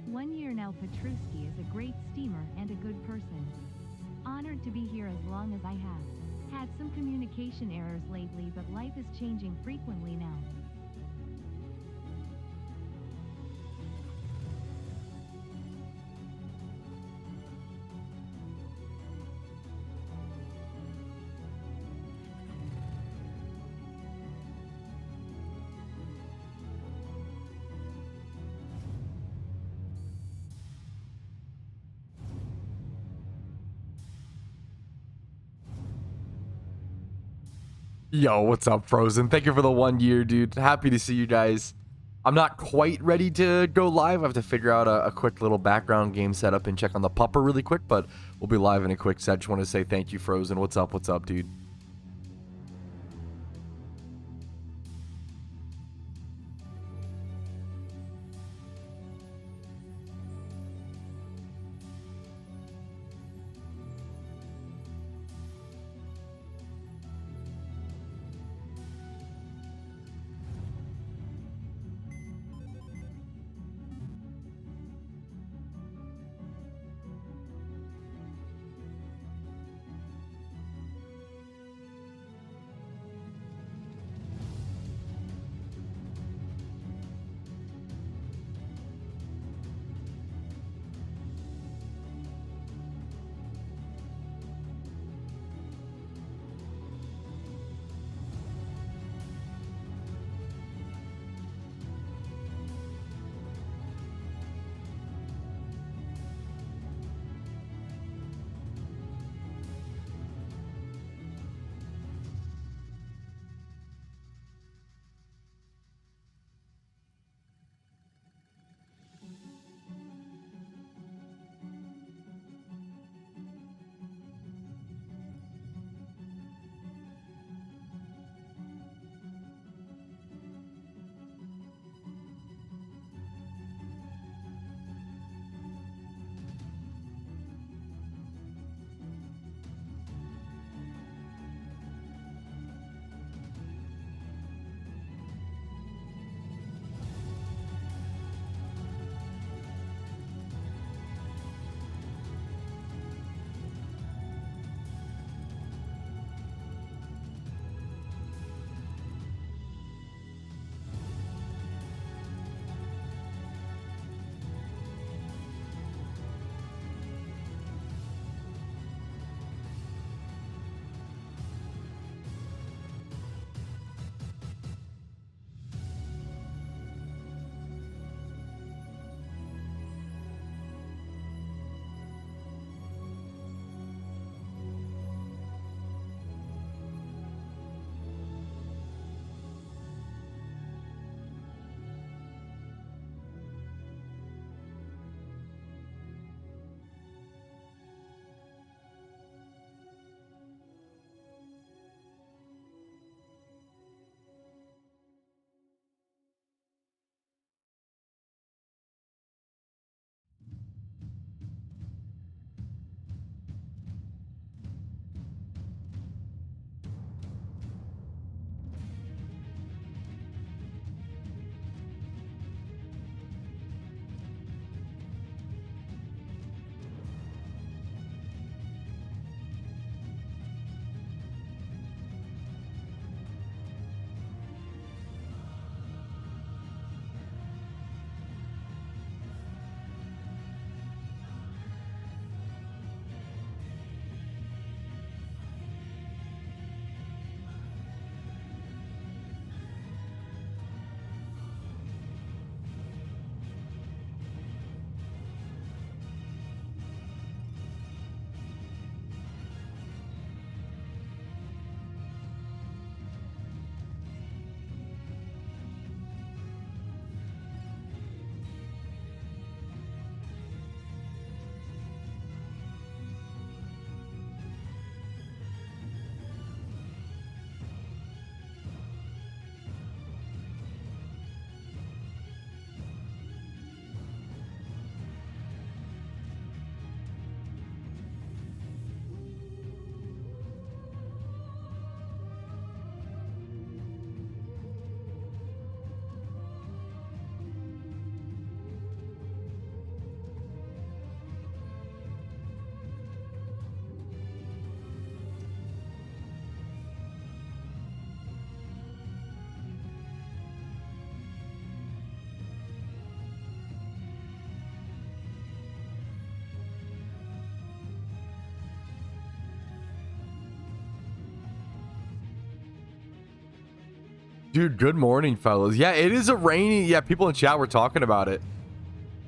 1 year now. Petruski is a great steamer and a good person. Honored to be here as long as I have. Had some communication errors lately, but life is changing frequently now. Yo, what's up, Frozen? Thank you for the 1 year, dude. Happy to see you guys. I'm not quite ready to go live. I have to figure out a quick little background game setup and check on the pupper really quick, but we'll be live in a quick set. Just want to say thank you, Frozen. What's up? What's up, dude? Dude, good morning, fellas. Yeah, it is a rainy. Yeah, people in chat were talking about it.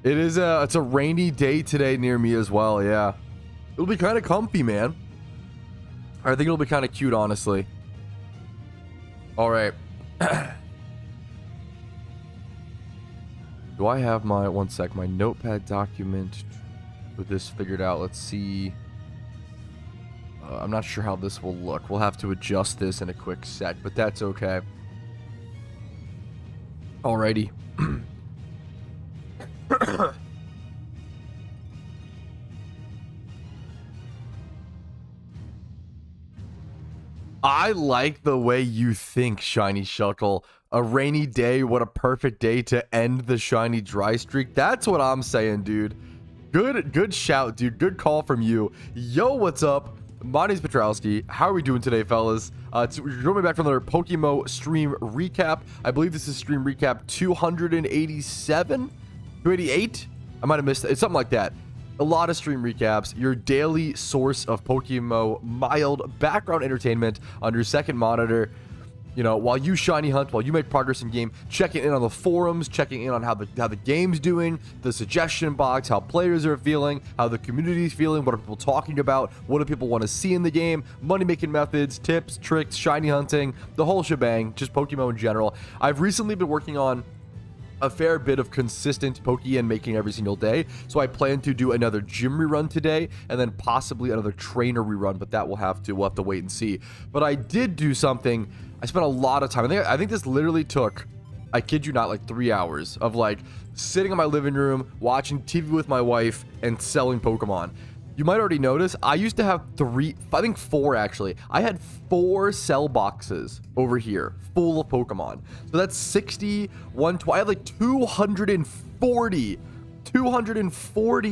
It's a rainy day today near me as well. Yeah, it'll be kind of comfy, man. I think it'll be kind of cute, honestly. All right. Do I have my my notepad document with this figured out? Let's see. I'm not sure how this will look. We'll have to adjust this in a quick sec, but that's okay. Alrighty. I like the way you think, Shiny Shuckle. A rainy day, what a perfect day to end the shiny dry streak. That's what I'm saying, dude. Good shout, dude. Good call from you. Yo, what's up? My name's Petrowski. How are we doing today, fellas? You're coming back from another PokeMMO stream recap. I believe this is stream recap 287? 288? I might have missed it. It's something like that. A lot of stream recaps, your daily source of PokeMMO mild background entertainment on your second monitor. You know, while you shiny hunt, while you make progress in game, checking in on the forums, checking in on how the game's doing, the suggestion box, how players are feeling, how the community's feeling, what are people talking about, what do people want to see in the game, money making methods, tips, tricks, shiny hunting, the whole shebang, just PokeMMO in general. I've recently been working on a fair bit of consistent Pokeyen making every single day, so I plan to do another gym rerun today and then possibly another trainer rerun, but that we'll have to wait and see. But I did do something. I spent a lot of time. I think this literally took, I kid you not, like 3 hours of like sitting in my living room watching TV with my wife and selling Pokemon. You might already notice I used to have four actually. I had 4 cell boxes over here full of Pokemon. So that's 60, 120. I had like 240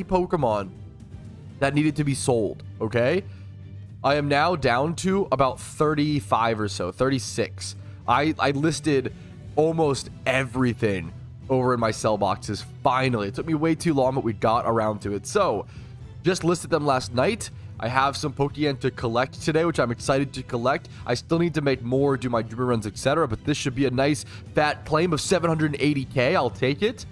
Pokemon that needed to be sold. Okay. I am now down to about 35 or so, 36. I listed almost everything over in my cell boxes. Finally, it took me way too long, but we got around to it. So just listed them last night. I have some Pokeyen to collect today, which I'm excited to collect. I still need to make more, do my gym runs, etc. But this should be a nice fat claim of 780k. I'll take it.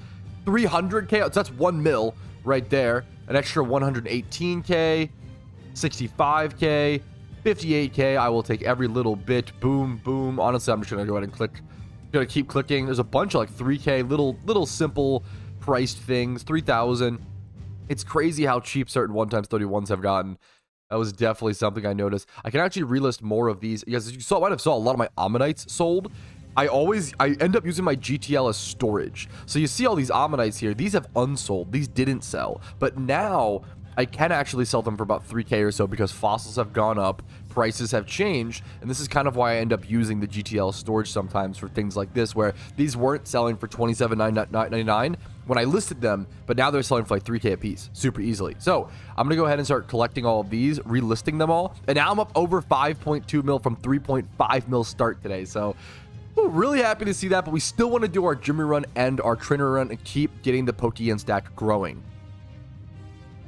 300k. So that's 1 mil right there. An extra 118k. 65k, 58k. I will take every little bit. Boom, boom. Honestly, I'm just gonna go ahead and click. Gonna keep clicking. There's a bunch of like 3k little simple priced things. 3,000. It's crazy how cheap certain 1x31s have gotten. That was definitely something I noticed. I can actually relist more of these. Yes, you might have saw a lot of my Ammonites sold. I end up using my GTL as storage. So you see all these Ammonites here. These have unsold. These didn't sell. But now I can actually sell them for about 3k or so because fossils have gone up, prices have changed, and this is kind of why I end up using the GTL storage sometimes for things like this, where these weren't selling for $27.99 when I listed them, but now they're selling for like 3k a piece, super easily. So I'm gonna go ahead and start collecting all of these, relisting them all, and now I'm up over 5.2 mil from 3.5 mil start today. So really happy to see that, but we still want to do our gym run and our trainer run and keep getting the Pokeyen stack growing.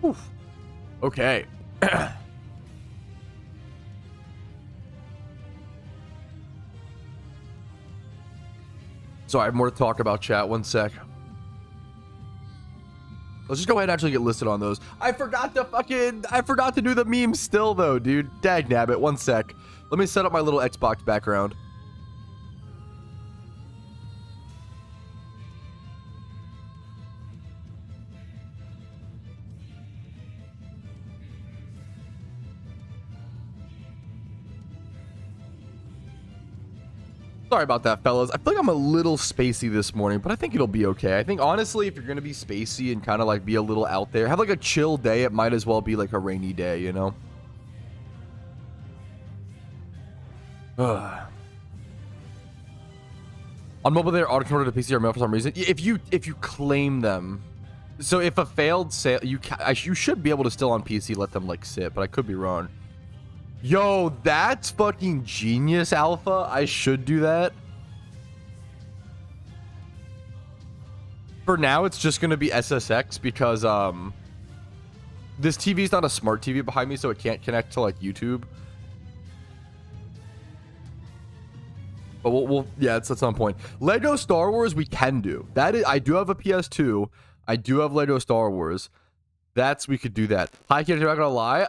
Oof. Okay. So I have more to talk about, chat. One sec. Let's just go ahead and actually get listed on those. I forgot to do the memes still though, dude. Dagnabbit. One sec. Let me set up my little Xbox background. Sorry about that, fellas. I feel like I'm a little spacey this morning, but I think it'll be okay. I think, honestly, if you're going to be spacey and kind of, like, be a little out there, have, like, a chill day, it might as well be, like, a rainy day, you know? On mobile, they're auto-converted to PC or mail for some reason. If you claim them. So, if a failed sale, you should be able to still on PC let them, like, sit, but I could be wrong. Yo, that's fucking genius, Alpha. I should do that. For now, it's just going to be SSX because this TV is not a smart TV behind me, so it can't connect to like YouTube. But we'll yeah, it's at some point. Lego Star Wars we can do. That is, I do have a PS2. I do have Lego Star Wars. We could do that. Hi, kids, I'm not gonna lie.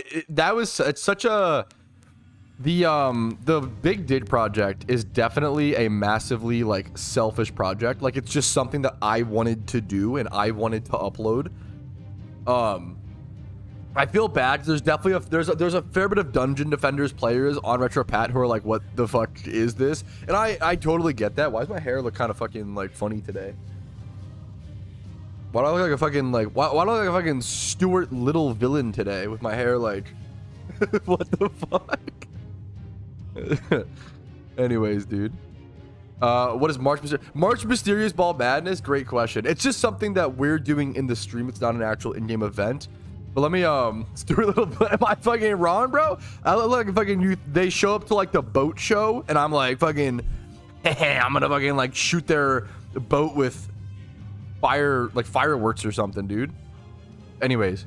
It's such a the Big Dig project is definitely a massively like selfish project. Like it's just something that I wanted to do and I wanted to upload. I feel bad. There's definitely there's a fair bit of Dungeon Defenders players on RetroPat who are like, what the fuck is this? And I totally get that. Why does my hair look kind of fucking like funny today? Why do I look like a fucking like why do I look like a fucking Stuart Little villain today with my hair like what the fuck? Anyways, dude. What is March Mysterious Ball Madness? Great question. It's just something that we're doing in the stream. It's not an actual in-game event. But let me Stuart Little, am I fucking wrong, bro? I look like fucking you. They show up to like the boat show and I'm like fucking I'm gonna fucking like shoot their boat with fire, like fireworks or something, dude. Anyways,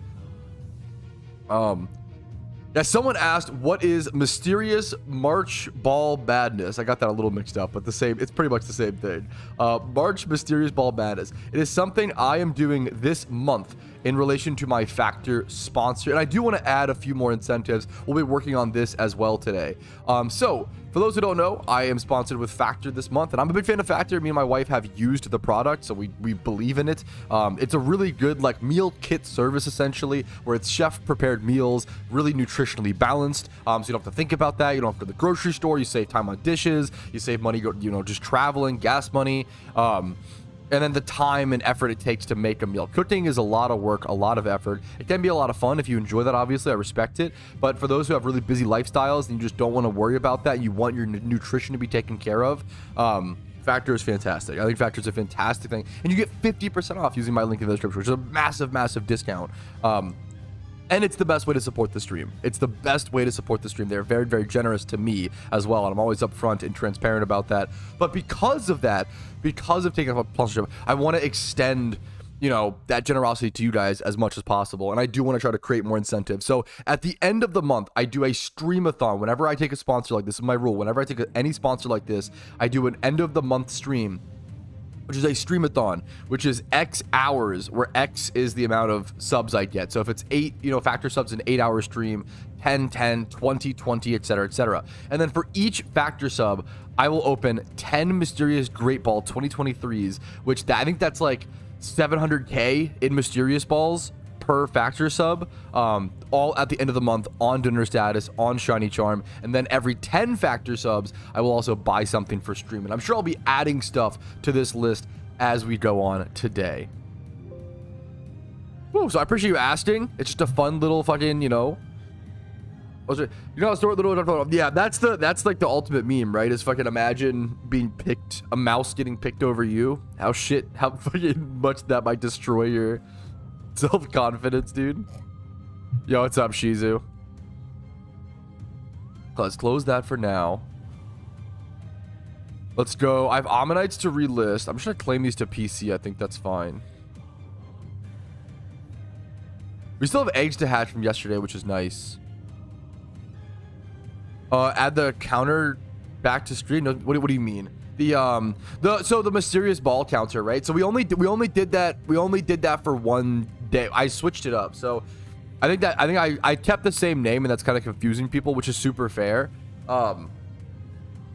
now someone asked, what is Mysterious March Ball Madness? I got that a little mixed up, but it's pretty much the same thing. March Mysterious Ball Madness. It is something I am doing this month in relation to my Factor sponsor, and I do want to add a few more incentives. We'll be working on this as well today. So for those who don't know, I am sponsored with Factor this month, and I'm a big fan of Factor. Me and my wife have used the product, so we believe in it. It's a really good like meal kit service essentially, where it's chef prepared meals, really nutritionally balanced. So you don't have to think about that. You don't have to go to the grocery store. You save time on dishes. You save money, just traveling, gas money. And then the time and effort it takes to make a meal. Cooking is a lot of work, a lot of effort. It can be a lot of fun if you enjoy that, obviously. I respect it. But for those who have really busy lifestyles and you just don't want to worry about that, you want your nutrition to be taken care of, Factor is fantastic. I think Factor is a fantastic thing. And you get 50% off using my link in the description, which is a massive, massive discount. And it's the best way to support the stream. It's the best way to support the stream. They're very, very generous to me as well. And I'm always upfront and transparent about that. But because of that, because of taking up a sponsorship, I want to extend, that generosity to you guys as much as possible. And I do want to try to create more incentives. So at the end of the month, I do a streamathon. Whenever I take a sponsor like this is my rule. Whenever I take any sponsor like this, I do an end of the month stream, which is a streamathon, which is X hours, where X is the amount of subs I get. So if it's 8, Factor subs, an 8-hour stream, 10, 10, 20, 20, etc., etc. And then for each Factor sub, I will open 10 Mysterious Great Ball 2023s, which I think that's like 700K in Mysterious Balls per Factor sub, all at the end of the month on donor status, on Shiny Charm. And then every 10 Factor subs, I will also buy something for stream. And I'm sure I'll be adding stuff to this list as we go on today. Woo, so I appreciate you asking. It's just a fun little fucking, yeah, that's like the ultimate meme, right? Is fucking imagine being picked, a mouse getting picked over you. How fucking much that might destroy your self-confidence, dude. Yo, what's up, Shizu? Let's close that for now. Let's go. I have Ammonites to relist. I'm just gonna claim these to PC. I think that's fine. We still have eggs to hatch from yesterday, which is nice. Add the counter back to stream. No, what do you mean? The mysterious ball counter, right? So we only did that for one day. I switched it up. So I think I kept the same name, and that's kind of confusing people, which is super fair.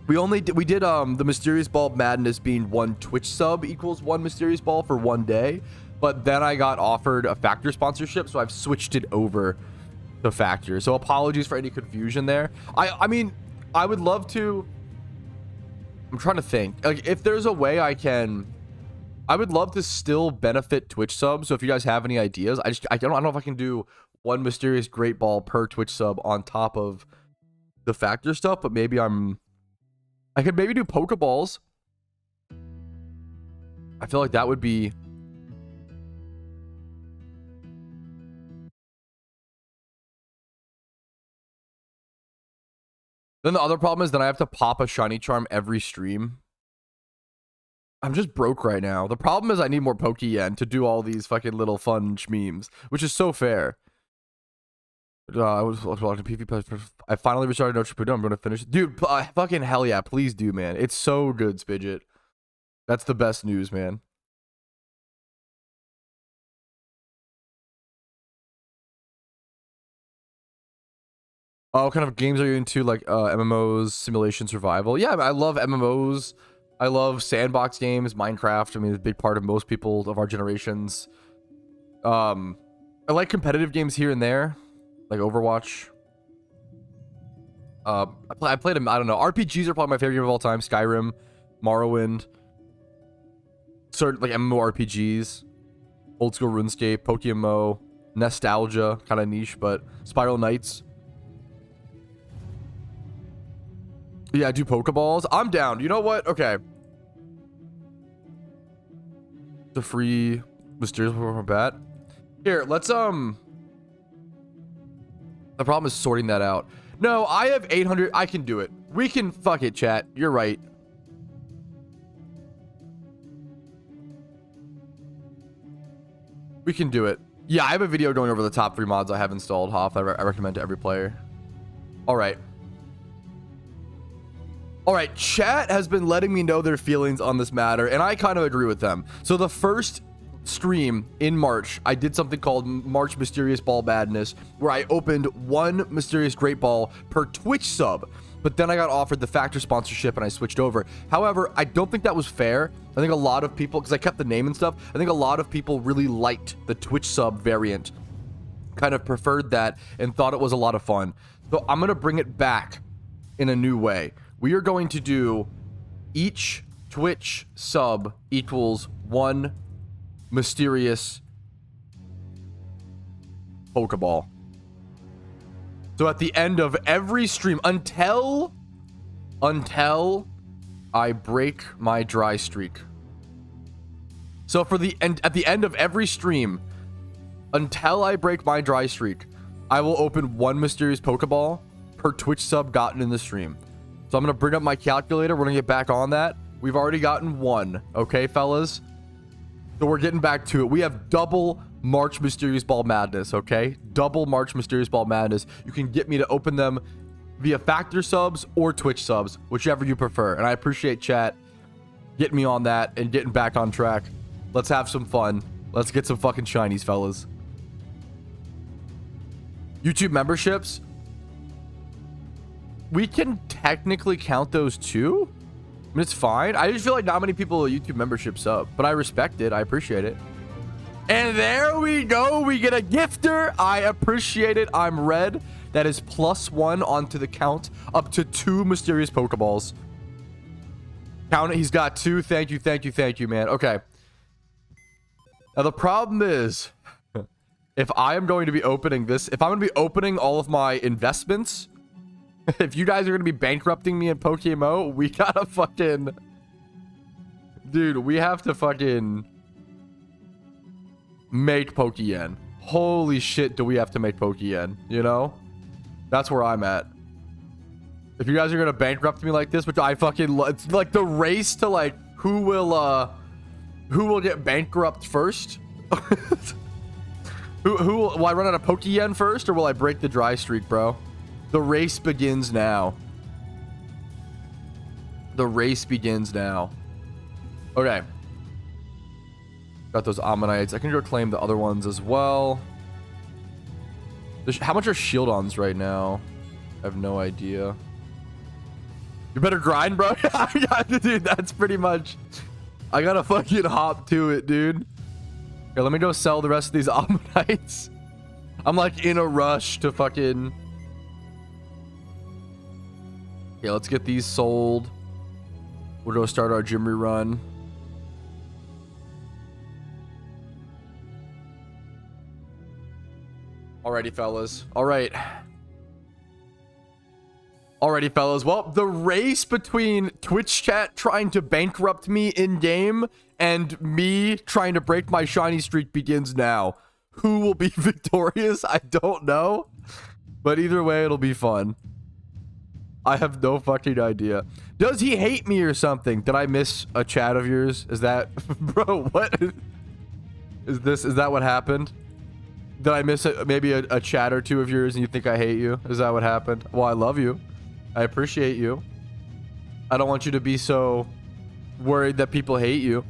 We did the Mysterious Ball Madness being 1 Twitch sub equals 1 Mysterious Ball for one day, but then I got offered a Factor sponsorship, so I've switched it over to Factor. So apologies for any confusion there. I mean, I would love to. I'm trying to think. Like, if there's a way I would love to still benefit Twitch subs. So if you guys have any ideas, I don't know if I can do 1 Mysterious Great Ball per Twitch sub on top of the Factor stuff, but maybe I could maybe do Pokeballs. I feel like that would be. Then the other problem is that I have to pop a Shiny Charm every stream. I'm just broke right now. The problem is I need more Poke Yen to do all these fucking little fun memes, which is so fair. I was watching PvP. I finally restarted No Shippuden. I'm going to finish it. Dude, fucking hell yeah. Please do, man. It's so good, Spidget. That's the best news, man. Oh, what kind of games are you into? Like MMOs, simulation, survival? Yeah, I love MMOs. I love sandbox games, Minecraft. I mean, it's a big part of most people of our generations. I like competitive games here and there, like Overwatch. I played them. I don't know. RPGs are probably my favorite game of all time. Skyrim, Morrowind. Certain like MMORPGs, old school RuneScape, PokeMMO, nostalgia, kind of niche, but Spiral Knights. Yeah, I do Pokeballs. I'm down. You know what? Okay. The free mysterious Pokemon bat. Here, let's The problem is sorting that out. No, I have 800. I can do it. We can fuck it, chat. You're right. We can do it. Yeah, I have a video going over the top 3 mods I have installed, Hoff. I recommend to every player. All right. All right, chat has been letting me know their feelings on this matter, and I kind of agree with them. So the first stream in March, I did something called March Mysterious Ball Madness, where I opened 1 Mysterious Great Ball per Twitch sub, but then I got offered the Factor sponsorship and I switched over. However, I don't think that was fair. I think a lot of people, because I kept the name and stuff, I think a lot of people really liked the Twitch sub variant, kind of preferred that, and thought it was a lot of fun. So I'm going to bring it back in a new way. We are going to do each Twitch sub equals 1 mysterious Pokeball. So at the end of every stream, until I break my dry streak. So for the end, at the end of every stream, until I break my dry streak, I will open 1 mysterious Pokeball per Twitch sub gotten in the stream. So I'm going to bring up my calculator. We're going to get back on that. We've already gotten 1. Okay, fellas? So we're getting back to it. We have double March Mysterious Ball Madness, okay? Double March Mysterious Ball Madness. You can get me to open them via Factor subs or Twitch subs, whichever you prefer. And I appreciate chat getting me on that and getting back on track. Let's have some fun. Let's get some fucking shinies, fellas. YouTube memberships. We can technically count those too. I mean, it's fine. I just feel like not many people YouTube memberships up, but I respect it. I appreciate it. And there we go. We get a gifter. I appreciate it. I'm red. That is +1 onto the count, up to 2 mysterious Pokeballs. Count it. He's got 2. Thank you. Thank you. Thank you, man. Okay. Now the problem is, if I am going to be opening this, if I'm going to be opening all of my investments, if you guys are going to be bankrupting me in PokeMMO, we gotta fucking... Dude, we have to fucking... make Pokeyen. Holy shit, do we have to make Pokeyen, you know? That's where I'm at. If you guys are going to bankrupt me like this, which I fucking... It's like the race to, like, who will get bankrupt first? Will I run out of Pokeyen first, or will I break the dry streak, bro? The race begins now. The race begins now. Okay. Got those Ammonites. I can go claim the other ones as well. How much are Shieldons right now? I have no idea. You better grind, bro. Dude, that's pretty much... I gotta fucking hop to it, dude. Here, let me go sell the rest of these Ammonites. I'm like in a rush to fucking... Okay, let's get these sold. We'll go start our gym rerun. Alrighty, fellas. Alright. Alrighty, fellas. Well, the race between Twitch chat trying to bankrupt me in-game and me trying to break my shiny streak begins now. Who will be victorious? I don't know. But either way, it'll be fun. I have no fucking idea. Does he hate me or something? Did I miss a chat of yours? Is that... Bro, what? Is that what happened? Did I miss maybe a chat or two of yours and you think I hate you? Is that what happened? Well, I love you. I appreciate you. I don't want you to be so worried that people hate you.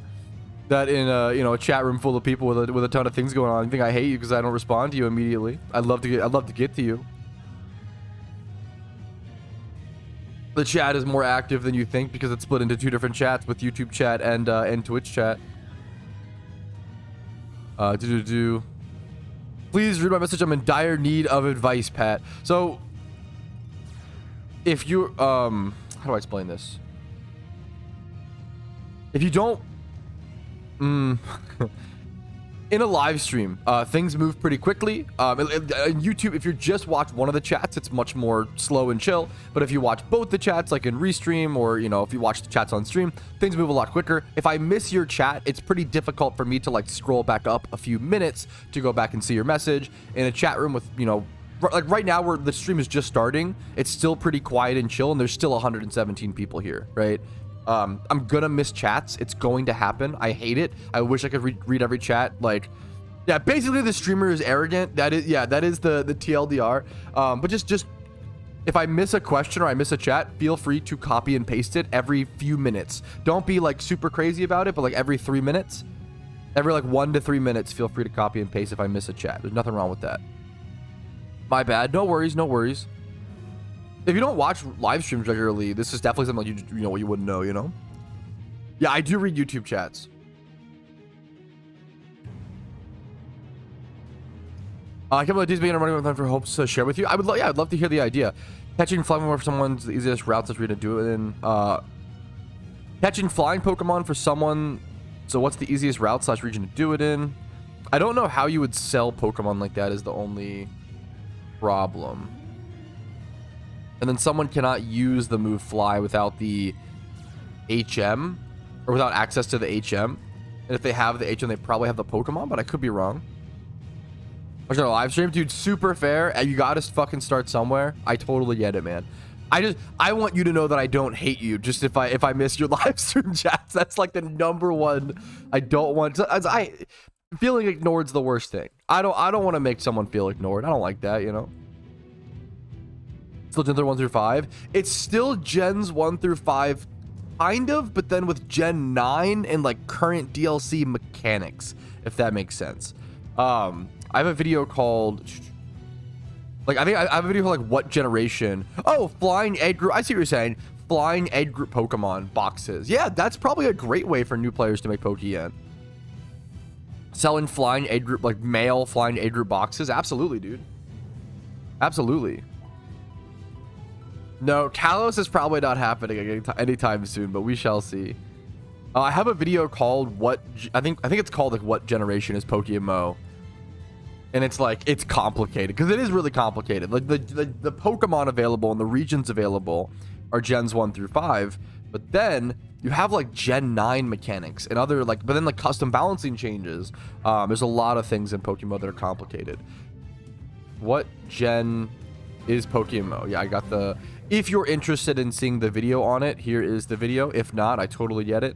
That in a, you know, a chat room full of people with a ton of things going on, you think I hate you because I don't respond to you immediately. I'd love to get to you. The chat is more active than you think because it's split into 2 different chats with YouTube chat and Twitch chat. Please read my message. I'm in dire need of advice, Pat. So, if you how do I explain this? If you don't in a live stream, things move pretty quickly. In YouTube, if you just watch one of the chats, it's much more slow and chill. But if you watch both the chats, like in Restream, or, you know, if you watch the chats on stream, things move a lot quicker. If I miss your chat, it's pretty difficult for me to like scroll back up a few minutes to go back and see your message. In a chat room with, you know, like right now where the stream is just starting, it's still pretty quiet and chill, and there's still 117 people here, right? I'm gonna miss chats. It's going to happen. I hate it. I wish I could read every chat. Like, yeah, basically the streamer is arrogant. That is, yeah, that is the TLDR. But just if I miss a question or I miss a chat, feel free to copy and paste it every few minutes. Don't be like super crazy about it, but like every 3 minutes, every like 1 to 3 minutes, feel free to copy and paste if I miss a chat. There's nothing wrong with that. My bad. No worries. No worries. If you don't watch live streams regularly, this is definitely something like you know, you wouldn't know, you know? Yeah, I do read YouTube chats. I can't believe these being running with time for hopes to share with you. I'd love to hear the idea. Catching flying Pokemon for someone's the easiest route to do it in. Catching flying Pokemon for someone. So what's the easiest route / region to do it in? I don't know how you would sell Pokemon like that is the only problem. And then someone cannot use the move fly without the HM or without access to the HM. And if they have the HM, they probably have the Pokemon, but I could be wrong. Watch our live stream, dude. Super fair. You gotta fucking start somewhere. I totally get it, man. I want you to know that I don't hate you. Just if I miss your live stream chats, that's like the #1. I don't want to. Feeling ignored is the worst thing. I don't want to make someone feel ignored. I don't like that, you know. Still Gen 1 through 5. It's still Gens 1 through 5, kind of, but then with Gen 9 and like current DLC mechanics, if that makes sense. I have a video called, like, I think I have a video called like what generation? Oh, flying egg group. I see what you're saying. Flying egg group Pokemon boxes. Yeah, that's probably a great way for new players to make Pokemon. Selling flying egg group, like male flying egg group boxes. Absolutely, dude. Absolutely. No, Kalos is probably not happening anytime soon, but we shall see. I have a video called what I think it's called like what generation is PokeMMO, and it's like it's complicated because it is really complicated. Like the Pokemon available and the regions available are Gens 1 through 5, but then you have like Gen 9 mechanics and other like, but then like custom balancing changes. There's a lot of things in Pokemon that are complicated. What gen is PokeMMO? Yeah, I got the. If you're interested in seeing the video on it, here is the video. If not, I totally get it.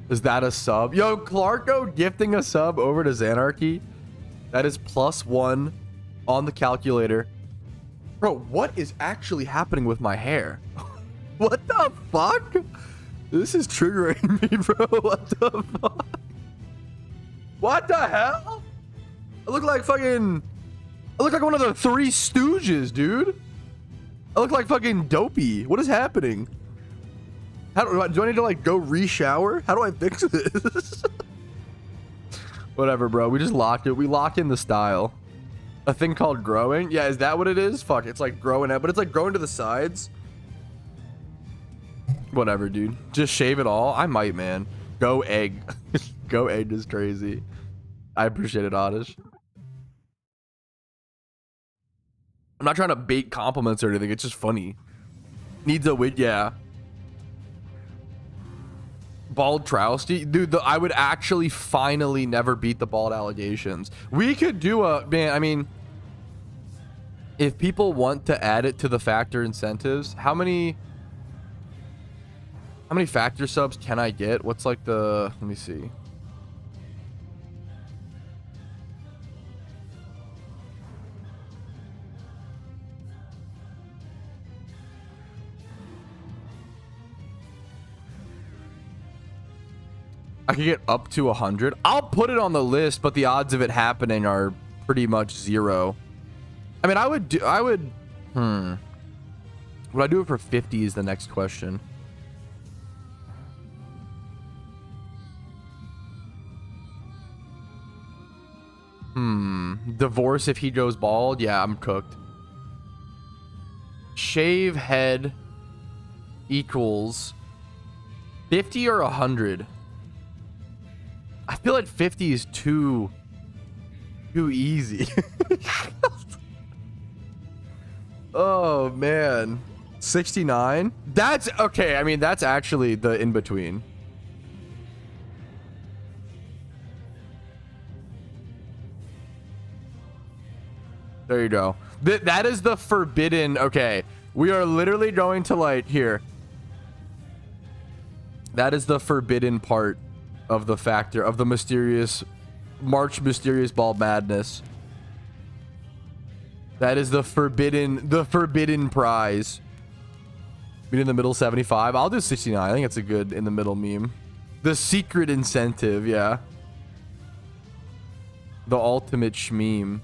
Is that a sub? Yo, Clarko gifting a sub over to Xanarchy. That is +1 on the calculator. Bro, what is actually happening with my hair? What the fuck? This is triggering me, bro. What the fuck? What the hell? I look like fucking... I look like one of the Three Stooges, dude. I look like fucking Dopey. What is happening? How do I need to like go re-shower? How do I fix this? Whatever, bro. We just locked it. We lock in the style. A thing called growing? Yeah, is that what it is? Fuck, it's like growing out, but it's like growing to the sides. Whatever, dude. Just shave it all. I might, man. Go egg. Go egg is crazy. I appreciate it, Oddish. I'm not trying to bait compliments or anything. It's just funny. Needs a wit, yeah. Bald Trousty? Dude, I would actually finally never beat the bald allegations. We could do a... Man, I mean... If people want to add it to the factor incentives, how many... How many factor subs can I get? What's like the... Let me see. I could get up to 100. I'll put it on the list, but the odds of it happening are pretty much 0. I mean, would I do it for 50 is the next question. Divorce if he goes bald? Yeah, I'm cooked. Shave head equals 50 or 100. I feel like 50 is too easy. Oh man, 69. That's okay. I mean, that's actually the in between. There you go. That is the forbidden. Okay, we are literally going to like here. That is the forbidden part of the factor of the mysterious mysterious ball madness. That is the forbidden prize. Meet in the middle 75. I'll do 69. I think it's a good in the middle meme. The secret incentive, yeah. The ultimate shmeme.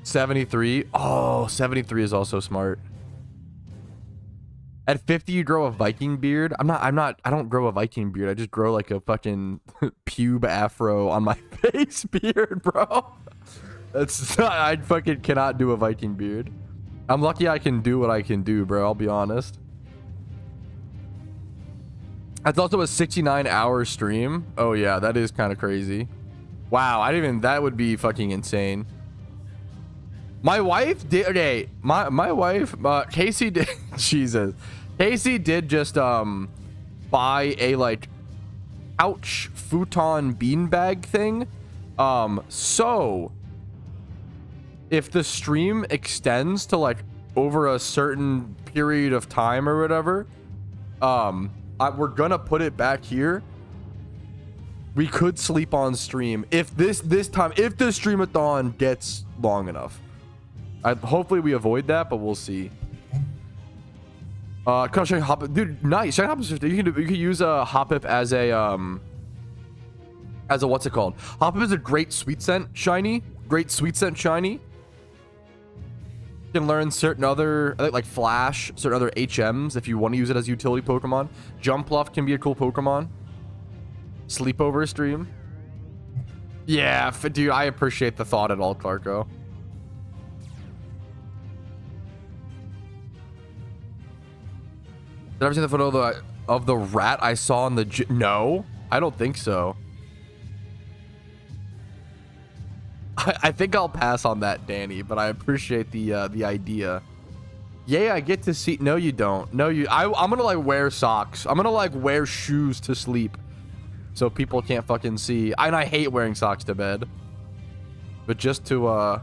73. Oh, 73 is also smart. At 50, you grow a Viking beard. I don't grow a Viking beard. I just grow like a fucking pube afro on my face beard, bro. That's not, I fucking cannot do a Viking beard. I'm lucky I can do what I can do, bro. I'll be honest. That's also a 69-hour stream. Oh yeah, that is kind of crazy. Wow, that would be fucking insane. My wife did, okay, my wife, Casey did, Jesus. Casey did just, buy a, like, couch futon beanbag thing. So, if the stream extends to, like, over a certain period of time or whatever, we're gonna put it back here. We could sleep on stream if this time, if the streamathon gets long enough. Hopefully we avoid that, but we'll see. Dude, nice. You can use a Hoppip as a what's it called? Hoppip is a great sweet scent shiny. Great sweet scent shiny. You can learn certain other, I think like Flash, certain other HMs if you want to use it as utility Pokemon. Jumpluff can be a cool Pokemon. Sleepover stream. Yeah, dude, I appreciate the thought at all, Clarko. Did I ever see the photo of the rat I saw in the No, I don't think so. I think I'll pass on that, Danny, but I appreciate the idea. Yeah, I get to see. No, you don't. No, I'm gonna like wear socks. I'm gonna like wear shoes to sleep, so people can't fucking see. And I hate wearing socks to bed, but just to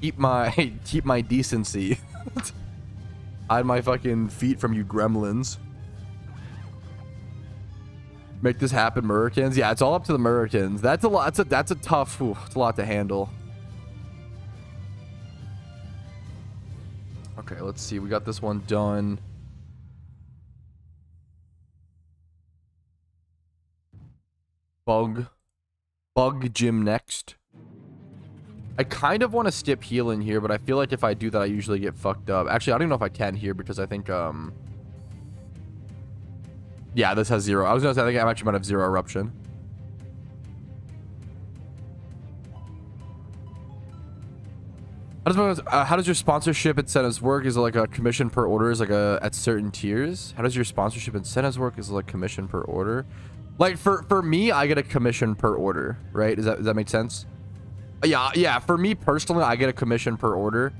keep my decency. Hide my fucking feet from you gremlins. Make this happen, Murrikins. Yeah, it's all up to the Murrikins. That's a lot. That's a tough. It's a lot to handle. Okay, let's see. We got this one done. Bug gym next. I kind of want to skip healing here, but I feel like if I do that, I usually get fucked up. Actually, I don't even know if I can here because I think, yeah, this has 0. I was gonna say, I think I actually might have 0 eruption. How does your sponsorship incentives work? Is it like a commission per order? Is like at certain tiers? How does your sponsorship incentives work? Is it like commission per order? Like for me, I get a commission per order, right? Does that make sense? Yeah, for me personally, I get a commission per order,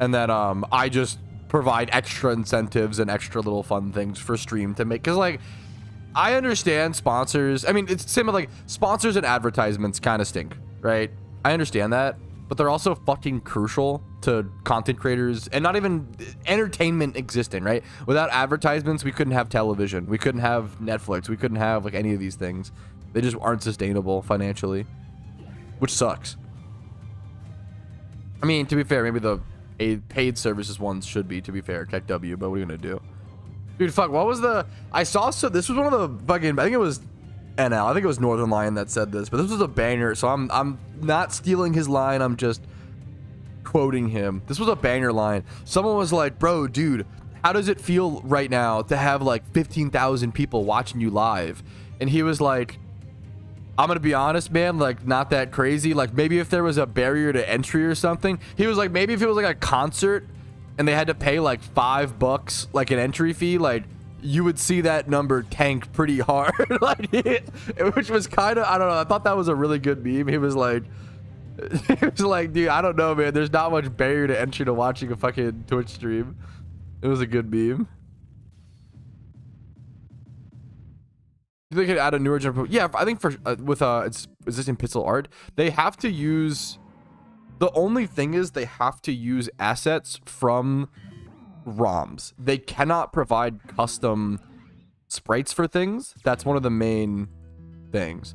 and then I just provide extra incentives and extra little fun things for stream to make, because like I understand sponsors, I mean, it's the same with like sponsors and advertisements kind of stink, right? I understand that, but they're also fucking crucial to content creators and not even entertainment existing, right? Without advertisements, we couldn't have television. We couldn't have Netflix. We couldn't have like any of these things. They just aren't sustainable financially, which sucks. I mean, to be fair, maybe the paid services ones should be, to be fair, KW, but what are you gonna do? Dude, fuck, what was the... I saw... So this was one of the fucking... I think it was NL. I think it was Northern Lion that said this, but this was a banger, so I'm not stealing his line. I'm just quoting him. This was a banger line. Someone was like, bro, dude, how does it feel right now to have like 15,000 people watching you live? And he was like, I'm gonna be honest, man, like not that crazy. Like maybe if there was a barrier to entry or something. He was like, maybe if it was like a concert and they had to pay like $5 like an entry fee, like you would see that number tank pretty hard. Like which was kind of, I don't know, I thought that was a really good meme. He was like, dude, I don't know, man, there's not much barrier to entry to watching a fucking Twitch stream. It was a good meme. Do they could add a newer jump? Yeah, I think for with is this in pixel art? They have to use. The only thing is they have to use assets from ROMs. They cannot provide custom sprites for things. That's one of the main things.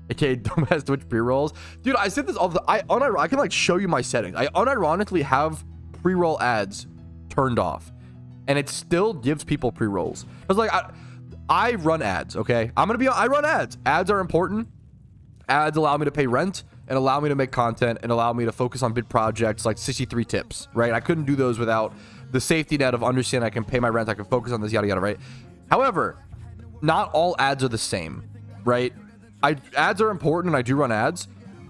AKA dumbass Twitch pre-rolls. Dude, I said this all the I can like show you my settings. I unironically have pre-roll ads turned off, and it still gives people pre-rolls. I was like, I run ads, okay? I run ads. Ads are important. Ads allow me to pay rent and allow me to make content and allow me to focus on big projects like 63 tips, right? I couldn't do those without the safety net of understanding I can pay my rent, I can focus on this, yada, yada, right? However, not all ads are the same, right? Ads are important and I do run ads.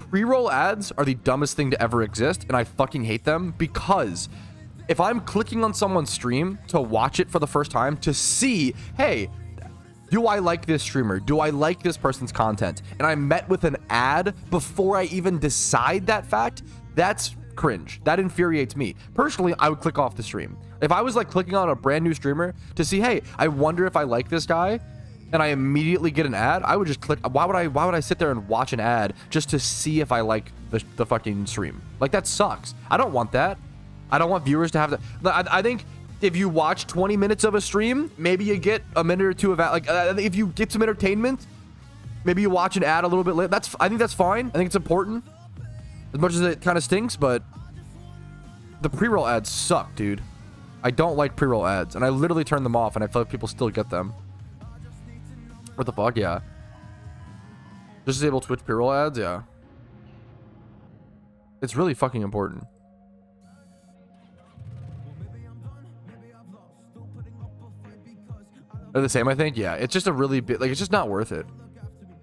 Pre-roll ads are the dumbest thing to ever exist and I fucking hate them because if I'm clicking on someone's stream to watch it for the first time to see, hey, do I like this streamer? Do I like this person's content? And I'm met with an ad before I even decide that fact. That's cringe. That infuriates me. Personally, I would click off the stream. If I was like clicking on a brand new streamer to see, hey, I wonder if I like this guy, and I immediately get an ad, I would just click. Why would I sit there and watch an ad just to see if I like the fucking stream? Like that sucks. I don't want that. I don't want viewers to have that. I think if you watch 20 minutes of a stream, maybe you get a minute or two of like if you get some entertainment, maybe you watch an ad a little bit late. I think that's fine. I think it's important, as much as it kind of stinks. But the pre-roll ads suck, dude. I don't like pre-roll ads, and I literally turn them off, and I feel like people still get them. What the fuck? Yeah. Just disable Twitch pre-roll ads. Yeah. It's really fucking important. They're the same, I think. Yeah, it's just a really bit like it's just not worth it.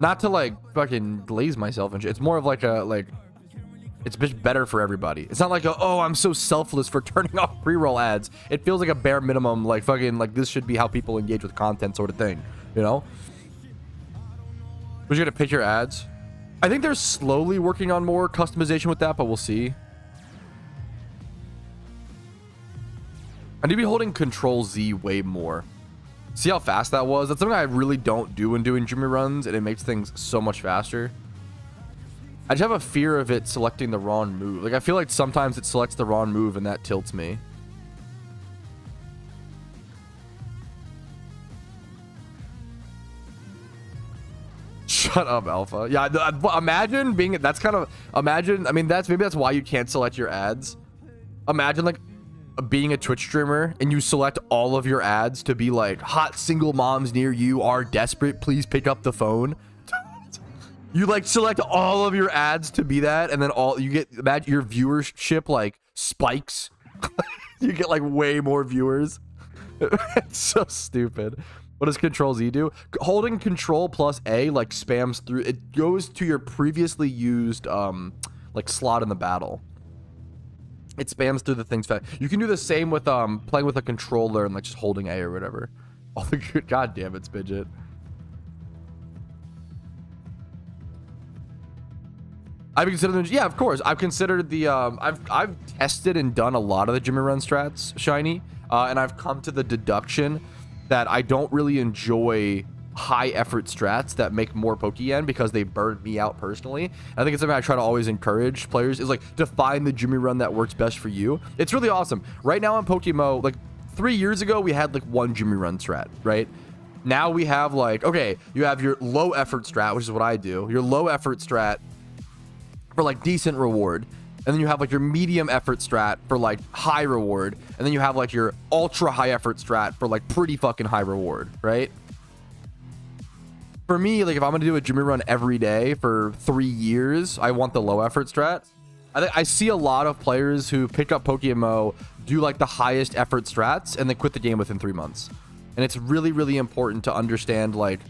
Not to like fucking glaze myself and shit. It's more of like a it's just better for everybody. It's not like oh, I'm so selfless for turning off pre-roll ads. It feels like a bare minimum, like fucking like this should be how people engage with content sort of thing, you know? We're just gonna pick your ads. I think they're slowly working on more customization with that, but we'll see. I need to be holding Control Z way more. See how fast that was? That's something I really don't do when doing Jimmy runs, and it makes things so much faster. I just have a fear of it selecting the wrong move. Like, I feel like sometimes it selects the wrong move, and that tilts me. Shut up, Alpha. Yeah, imagine being... That's kind of... Imagine... I mean, maybe that's why you can't select your ads. Imagine, like... being a Twitch streamer and you select all of your ads to be like hot single moms near you are desperate, please pick up the phone. You like select all of your ads to be that, and then all you get, imagine your viewership like spikes. You get like way more viewers. It's so stupid. What does Control Z do? Holding Control plus A like spams through, it goes to your previously used like slot in the battle. It spams through the things fast. You can do the same with playing with a controller and like just holding A or whatever. Oh, god damn it, Spidget. I've considered, yeah, of course. I've considered the I've tested and done a lot of the Jimmy Run strats, Shiny, and I've come to the deduction that I don't really enjoy high effort strats that make more Pokeyen because they burned me out personally. I think it's something I try to always encourage players is like to find the Jimmy run that works best for you. It's really awesome. Right now on PokeMMO, like 3 years ago, we had like one Jimmy run strat, right? Now we have like, okay, you have your low effort strat, which is what I do. Your low effort strat for like decent reward. And then you have like your medium effort strat for like high reward. And then you have like your ultra high effort strat for like pretty fucking high reward, right? For me, like if I'm gonna do a Jimmy run every day for 3 years, I want the low effort strat. I see a lot of players who pick up PokeMMO, do like the highest effort strats, and then quit the game within 3 months. And it's really, really important to understand like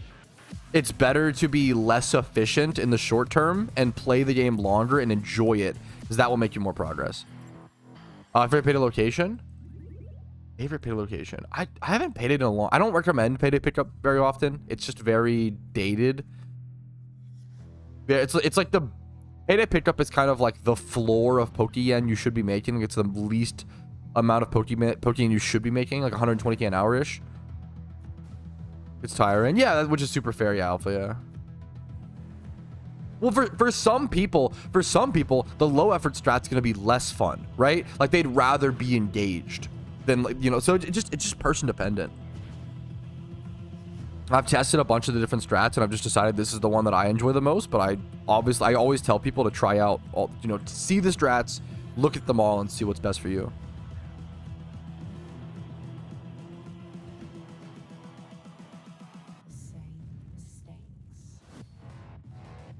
it's better to be less efficient in the short term and play the game longer and enjoy it, because that will make you more progress. Favorite payday location? Favorite payday location. I haven't paid it in a long. I don't recommend payday pickup very often. It's just very dated. Yeah, it's like the payday pickup is kind of like the floor of Pokeyen you should be making. It's the least amount of Pokeyen you should be making, like 120k an hour ish. It's tiring, yeah, which is super fair, yeah, Alpha, yeah. Well, for some people, the low effort strat's gonna be less fun, right? Like they'd rather be engaged than, like, you know. So it's just person dependent. I've tested a bunch of the different strats and I've just decided this is the one that I enjoy the most. But I always tell people to try out all, you know, to see the strats, look at them all, and see what's best for you.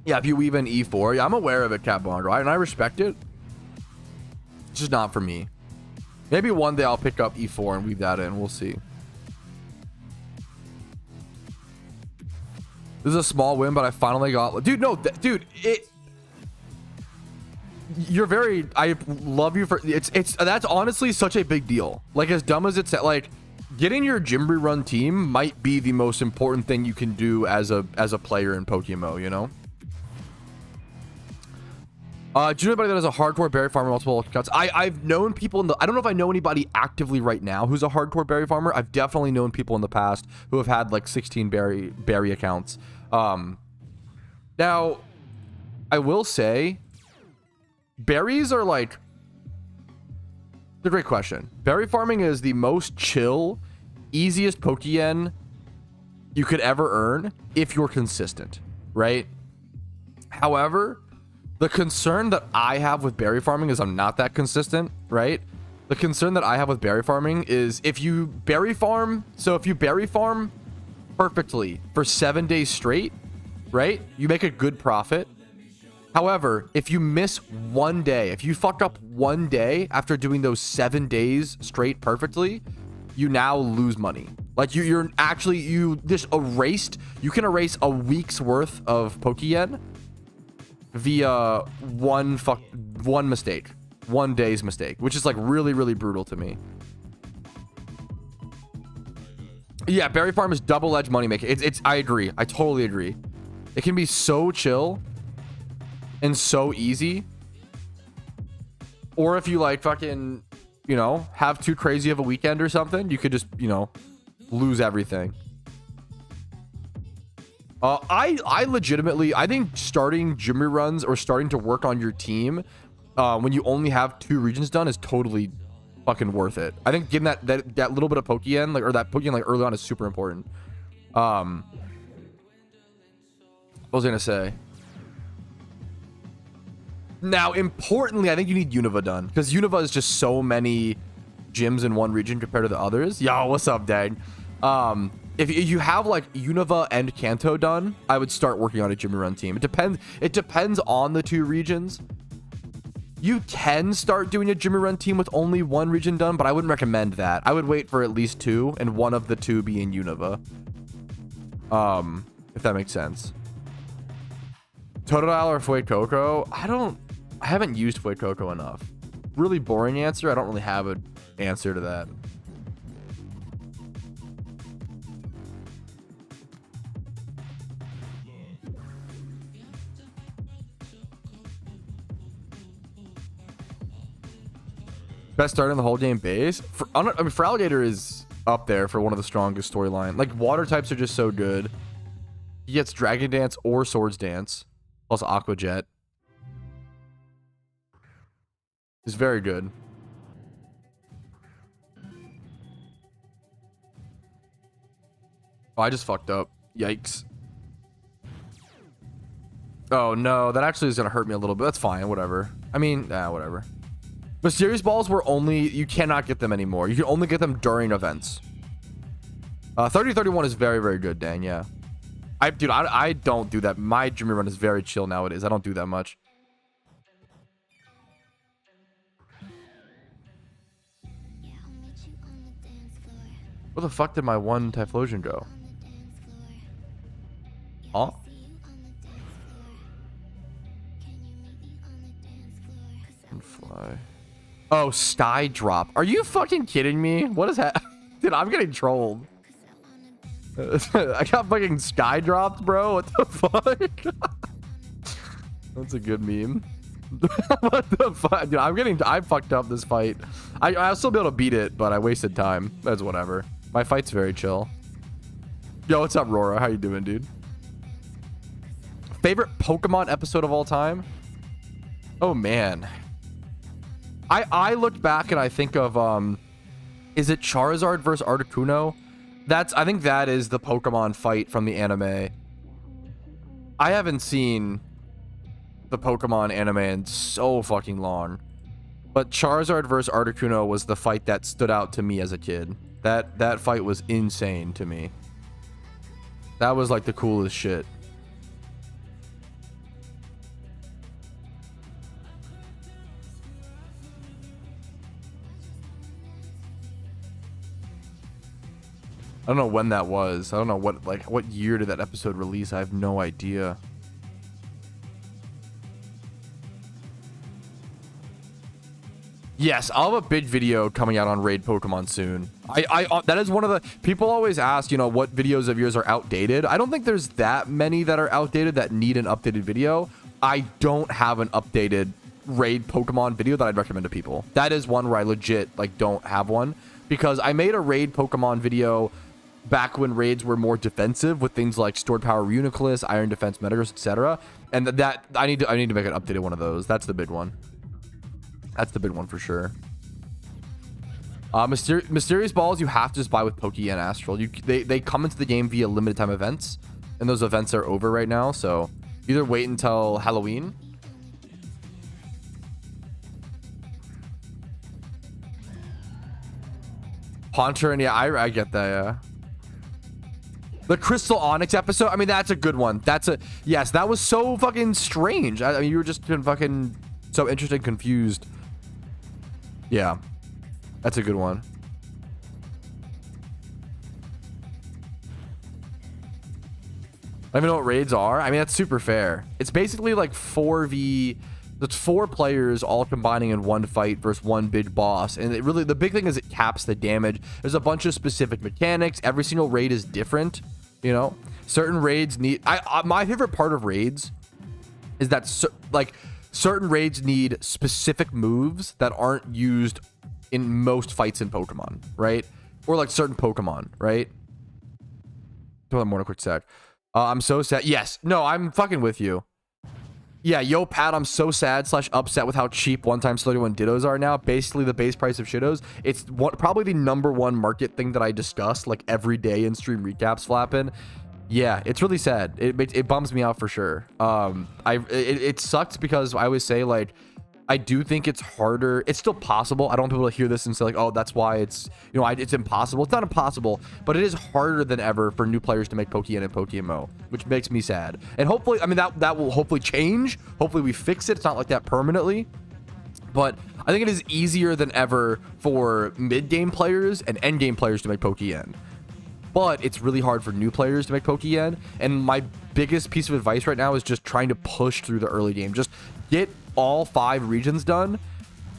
Yeah, if you weave in E4, yeah, I'm aware of it, Cat Bongo, and I respect it. It's just not for me. Maybe one day I'll pick up E4 and weave that in. We'll see. This is a small win, but I finally got... Dude, no, dude, you're very... I love you for... That's honestly such a big deal. Like, as dumb as it's... Like, getting your Jimby run team might be the most important thing you can do as a player in PokeMMO, you know? Do you know anybody that has a hardcore berry farmer, multiple accounts? I've known people in the... I don't know if I know anybody actively right now who's a hardcore berry farmer. I've definitely known people in the past who have had like 16 berry accounts. Now, I will say, berries are like... It's a great question. Berry farming is the most chill, easiest Pokeyen you could ever earn if you're consistent, right? However... The concern that I have with berry farming is I'm not that consistent, right? The concern that I have with berry farming is if you berry farm, so if you berry farm perfectly for 7 days straight, right? You make a good profit. However, if you miss 1 day, if you fucked up 1 day after doing those 7 days straight perfectly, you now lose money. Like you just erased, you can erase a week's worth of Pokeyen via one mistake, 1 day's mistake, which is like really, really brutal to me. Yeah, berry farm is double-edged money making. I agree. I totally agree. It can be so chill and so easy. Or if you like fucking, you know, have too crazy of a weekend or something, you could just, you know, lose everything. I legitimately, I think starting Jimmy runs or starting to work on your team when you only have 2 regions done is totally fucking worth it. I think getting that little bit of Pokeyen, like, or that Pokeyen like early on is super important. What was I gonna say? Now, importantly, I think you need Unova done, because Unova is just so many gyms in one region compared to the others. Yo, what's up, Dag? If you have like Unova and Kanto done, I would start working on a Jimmy run team. It depends on the 2 regions. You can start doing a Jimmy run team with only 1 region done, but I wouldn't recommend that. I would wait for at least 2, and one of the 2 being Unova. If that makes sense. Totodile or Fuecoco? I haven't used Fuecoco enough. Really boring answer. I don't really have an answer to that. Best start in the whole game base. Feraligatr is up there for one of the strongest storyline. Like, water types are just so good. He gets Dragon Dance or Swords Dance, plus Aqua Jet. He's very good. Oh, I just fucked up. Yikes. Oh, no. That actually is going to hurt me a little bit. That's fine. Whatever. I mean, whatever. Mysterious balls were only... You cannot get them anymore. You can only get them during events. 30-31 is very, very good, Dan. Yeah. Dude, I don't do that. My Jimmy run is very chill nowadays. I don't do that much. Where the fuck did my one Typhlosion go? Huh? And fly. Oh, Sty Drop. Are you fucking kidding me? What is that? Dude, I'm getting trolled. I got fucking Sky dropped, bro. What the fuck? That's a good meme. What the fuck? Dude, I fucked up this fight. I'll still be able to beat it, but I wasted time. That's whatever. My fight's very chill. Yo, what's up, Rora? How you doing, dude? Favorite Pokemon episode of all time? Oh, man. I look back and I think of, is it Charizard versus Articuno? I think that is the Pokemon fight from the anime. I haven't seen the Pokemon anime in so fucking long. But Charizard versus Articuno was the fight that stood out to me as a kid. That fight was insane to me. That was like the coolest shit. I don't know when that was. I don't know what year did that episode release. I have no idea. Yes, I'll have a big video coming out on Raid Pokemon soon. That is one of the... People always ask, you know, what videos of yours are outdated. I don't think there's that many that are outdated that need an updated video. I don't have an updated Raid Pokemon video that I'd recommend to people. That is one where I legit, like, don't have one. Because I made a Raid Pokemon video back when raids were more defensive with things like Stored Power Uniclus, Iron Defense Metagross, etc. And that I need to make an updated one of those. That's the big one. That's the big one for sure. Mysterious balls you have to just buy with Poke and Astral. They come into the game via limited time events, and those events are over right now. So either wait until Halloween. Haunter, and yeah, I get that. Yeah. The Crystal Onyx episode. I mean, that's a good one. Yes, that was so fucking strange. I mean, you were just fucking so interested, confused. Yeah, that's a good one. I don't even know what raids are. I mean, that's super fair. It's basically like 4v. That's 4 players all combining in one fight versus one big boss. And it really, the big thing is it caps the damage. There's a bunch of specific mechanics. Every single raid is different. You know, certain raids need. My favorite part of raids is that certain raids need specific moves that aren't used in most fights in Pokemon, right? Or like certain Pokemon, right? Hold on more in a quick sec. I'm so sad. Yes, no, I'm fucking with you. Yeah, yo, Pat, I'm so sad / upset with how cheap 1x31 Dittos are now. Basically, the base price of Shittos. It's probably the #1 market thing that I discuss like every day in stream recaps flapping. Yeah, it's really sad. It bums me out for sure. It sucks because I always say, like, I do think it's harder. It's still possible. I don't want people to hear this and say like, oh, that's why it's, you know, it's impossible. It's not impossible, but it is harder than ever for new players to make Pokemon and PokeMMO, which makes me sad. And hopefully, I mean, that will hopefully change. Hopefully we fix it. It's not like that permanently. But I think it is easier than ever for mid-game players and end-game players to make Pokemon. But it's really hard for new players to make Pokemon. And my biggest piece of advice right now is just trying to push through the early game. Just get all 5 regions done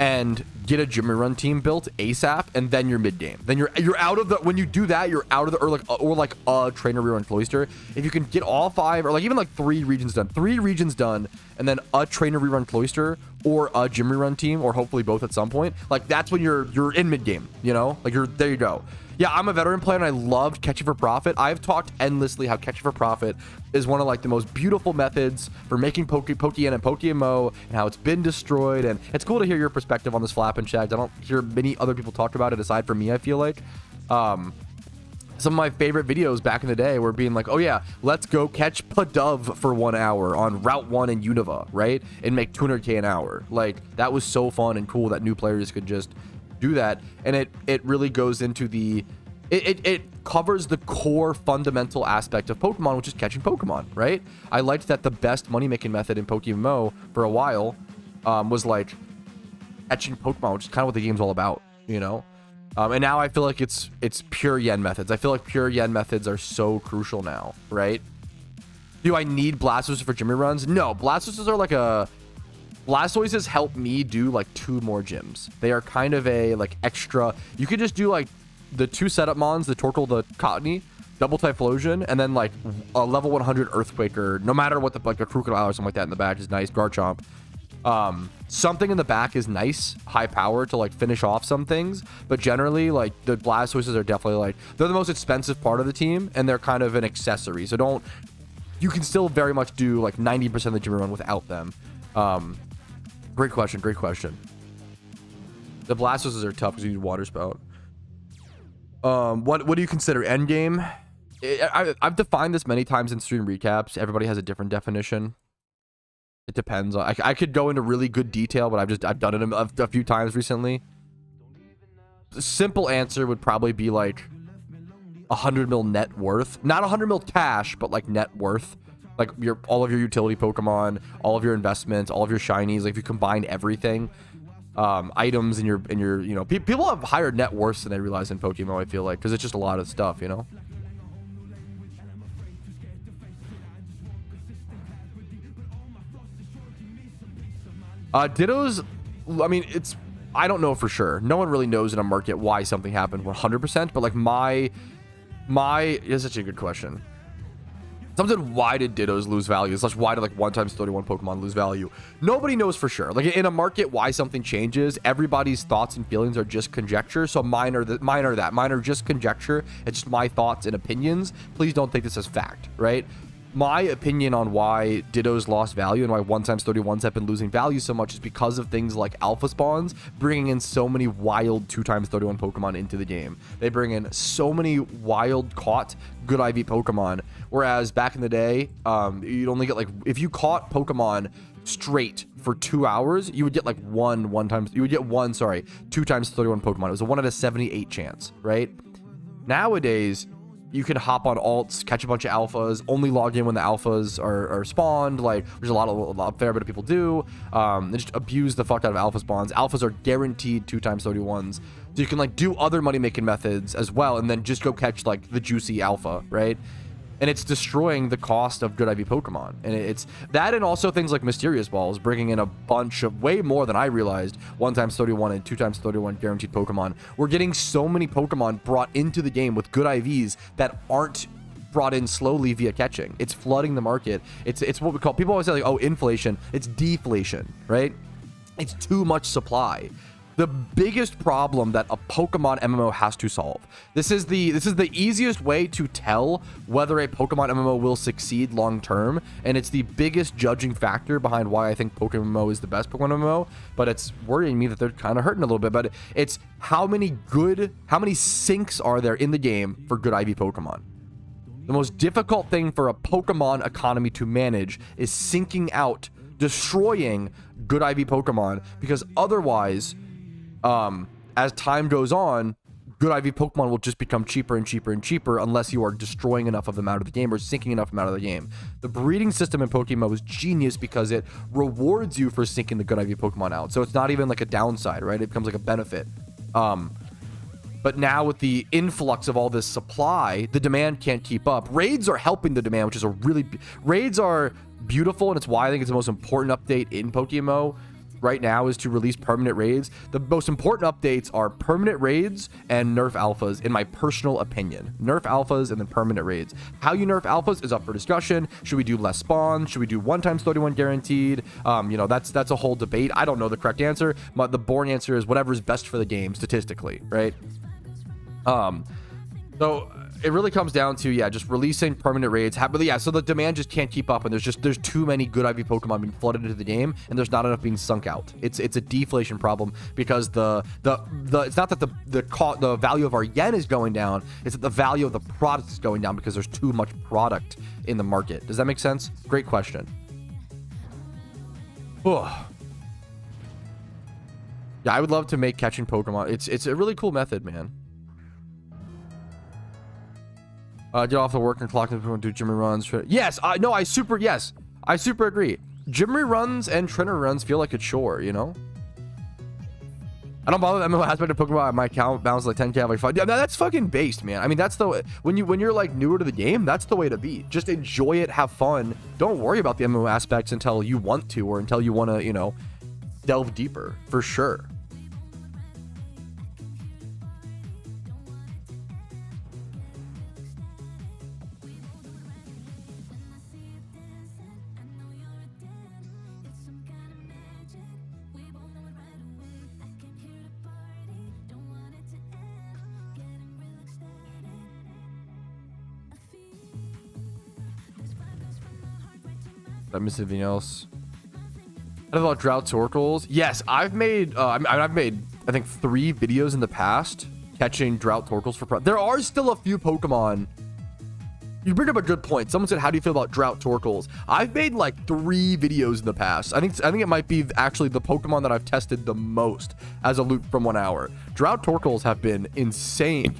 and get a Jimmy Run team built ASAP, and then you're mid game. Then you're out of the, when you do that, you're out of the, or like a trainer rerun cloister. If you can get all 5 or like even like 3 regions done, and then a trainer rerun cloister or a Jimmy Run team, or hopefully both at some point, like that's when you're in mid game, you know, like there you go. Yeah, I'm a veteran player and I loved catching for profit. I've talked endlessly how catching for profit is one of like the most beautiful methods for making Pokemon and PokeMMO, and how it's been destroyed. And it's cool to hear your perspective on this, Flap and Shagged. I don't hear many other people talk about it aside from me, I feel like. Some of my favorite videos back in the day were being like, oh yeah, let's go catch Pidove for 1 hour on Route 1 in Unova, right? And make 200k an hour. Like, that was so fun and cool that new players could just do that. And it really goes into the, it covers the core fundamental aspect of Pokemon, which is catching Pokemon, right? I liked that the best money-making method in PokeMMO for a while was like catching Pokemon, which is kind of what the game's all about, you know? And now I feel like it's pure yen methods. I feel like pure yen methods are so crucial now, right? Do I need Blastoises for Jimmy runs? No, Blastoises are like a... Blastoises help me do like 2 more gyms. They are kind of a like extra... You could just do like the 2 setup mons, the Torkoal, the Cottony, double Typhlosion, and then like a level 100 Earthquaker, no matter what the, like a Crocodile or something like that in the back is nice. Garchomp. Something in the back is nice, high power to like finish off some things, but generally like the Blastoises are definitely like, they're the most expensive part of the team, and they're kind of an accessory. So don't, you can still very much do like 90% of the gym run without them. Great question. Great question. The Blastoises are tough because you need Water Spout. What do you consider endgame? I've defined this many times in stream recaps. Everybody has a different definition. It depends. I could go into really good detail, but I've done it a few times recently. The simple answer would probably be like 100 mil net worth. Not 100 mil cash, but like net worth. Like all of your utility Pokemon, all of your investments, all of your shinies. Like if you combine everything, items in your you know, people have higher net worths than they realize in Pokemon, I feel like, because it's just a lot of stuff, you know. Dittos, I mean, I don't know for sure. No one really knows in a market why something happened 100%, but like my is such a good question. Something, why did Dittos lose value? Slash, why did like 1x31 Pokemon lose value? Nobody knows for sure. Like in a market, why something changes, everybody's thoughts and feelings are just conjecture. So mine are just conjecture. It's just my thoughts and opinions. Please don't take this as fact, right? My opinion on why Dittos lost value and why 1x31s have been losing value so much is because of things like alpha spawns bringing in so many wild 2x31 Pokemon into the game. They bring in so many wild caught good IV Pokemon, whereas back in the day, you'd only get like, if you caught Pokemon straight for 2 hours, you would get like 2x31 Pokemon. It was a 1 out of 78 chance, right? Nowadays, you can hop on alts, catch a bunch of alphas, only log in when the alphas are spawned. Like, there's a fair bit of people do. They just abuse the fuck out of alpha spawns. Alphas are guaranteed 2x31s. So you can like do other money making methods as well, and then just go catch like the juicy alpha, right? And it's destroying the cost of good IV Pokemon. And it's that, and also things like Mysterious Balls, bringing in a bunch of, way more than I realized, 1x31 and 2x31 guaranteed Pokemon. We're getting so many Pokemon brought into the game with good IVs that aren't brought in slowly via catching. It's flooding the market. It's what we call, people always say like, oh, inflation. It's deflation, right? It's too much supply. The biggest problem that a Pokemon MMO has to solve. This is the easiest way to tell whether a Pokemon MMO will succeed long term, and it's the biggest judging factor behind why I think PokeMMO is the best Pokemon MMO. But it's worrying me that they're kind of hurting a little bit. But it's how many sinks are there in the game for good IV Pokemon? The most difficult thing for a Pokemon economy to manage is sinking out, destroying good IV Pokemon, because otherwise, as time goes on, good IV Pokemon will just become cheaper and cheaper and cheaper unless you are destroying enough of them out of the game or sinking enough of them out of the game. The breeding system in PokeMMO is genius because it rewards you for sinking the good IV Pokemon out. So it's not even like a downside, right? It becomes like a benefit. But now with the influx of all this supply, the demand can't keep up. Raids are helping the demand, which is raids are beautiful, and it's why I think it's the most important update in PokeMMO. right now is to release permanent raids. The most important updates are permanent raids and nerf alphas, in my personal opinion. Nerf alphas and then permanent raids. How you nerf alphas is up for discussion. Should we do less spawns? Should we do 1 times 31 guaranteed? You know, that's a whole debate. I don't know the correct answer, but the boring answer is whatever is best for the game statistically, right? So it really comes down to, yeah, just releasing permanent raids. Yeah, so the demand just can't keep up, and there's too many good IV Pokemon being flooded into the game, and there's not enough being sunk out. It's a deflation problem, because it's not that the value of our yen is going down, it's that the value of the product is going down because there's too much product in the market. Does that make sense? Great question. Ugh. Yeah, I would love to make catching Pokemon. It's a really cool method, man. Get off the work and clock and do Jimmy runs. Yes, I super agree. Jimmy runs and trainer runs feel like a chore, you know? I don't bother the MMO aspect of Pokemon. My account balances like 10k, like 5. Yeah, that's fucking based, man. I mean, that's when you're like newer to the game, that's the way to be. Just enjoy it, have fun. Don't worry about the MMO aspects until you want to, or until you want to, you know, delve deeper, for sure. I missed anything else? I thought drought torkoals. Yes, I've made I think 3 videos in the past catching drought torkoals for there are still a few Pokemon. You bring up a good point. Someone said, how do you feel about drought torkoals? I've made like 3 videos in the past. I think it might be actually the Pokemon that I've tested the most as a loop from 1 hour. Drought torkoals have been insane.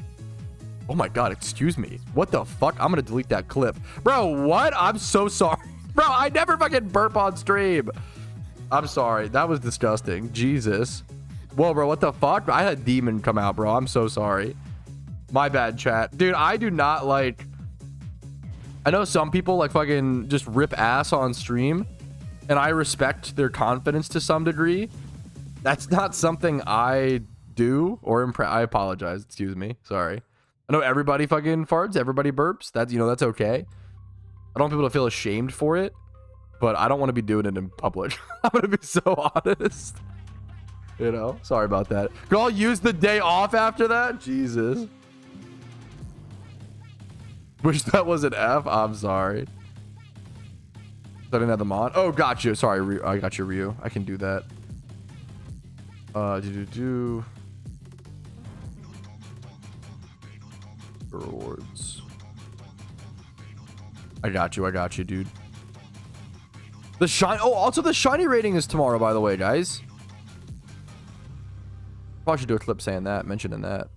Oh my god, excuse me, what the fuck? I'm gonna delete that clip, bro. What? I'm so sorry. Bro, I never fucking burp on stream. I'm sorry. That was disgusting. Jesus. Whoa, bro. What the fuck? I had demon come out, bro. I'm so sorry. My bad, chat. Dude, I do not like... I know some people like fucking just rip ass on stream, and I respect their confidence to some degree. That's not something I do or I apologize. Excuse me. Sorry. I know everybody fucking farts. Everybody burps. That's, you know, that's okay. I don't want people to feel ashamed for it, but I don't want to be doing it in public. I'm going to be so honest. You know, sorry about that. Could all use the day off after that? Jesus. Wish that was an F. I'm sorry. I didn't have the mod. Oh, got you. Sorry, I got you, Ryu. I can do that. Rewards. I got you, dude. The shine. Oh, also the shiny rating is tomorrow, by the way, guys. Probably should do a clip saying that, mentioning that.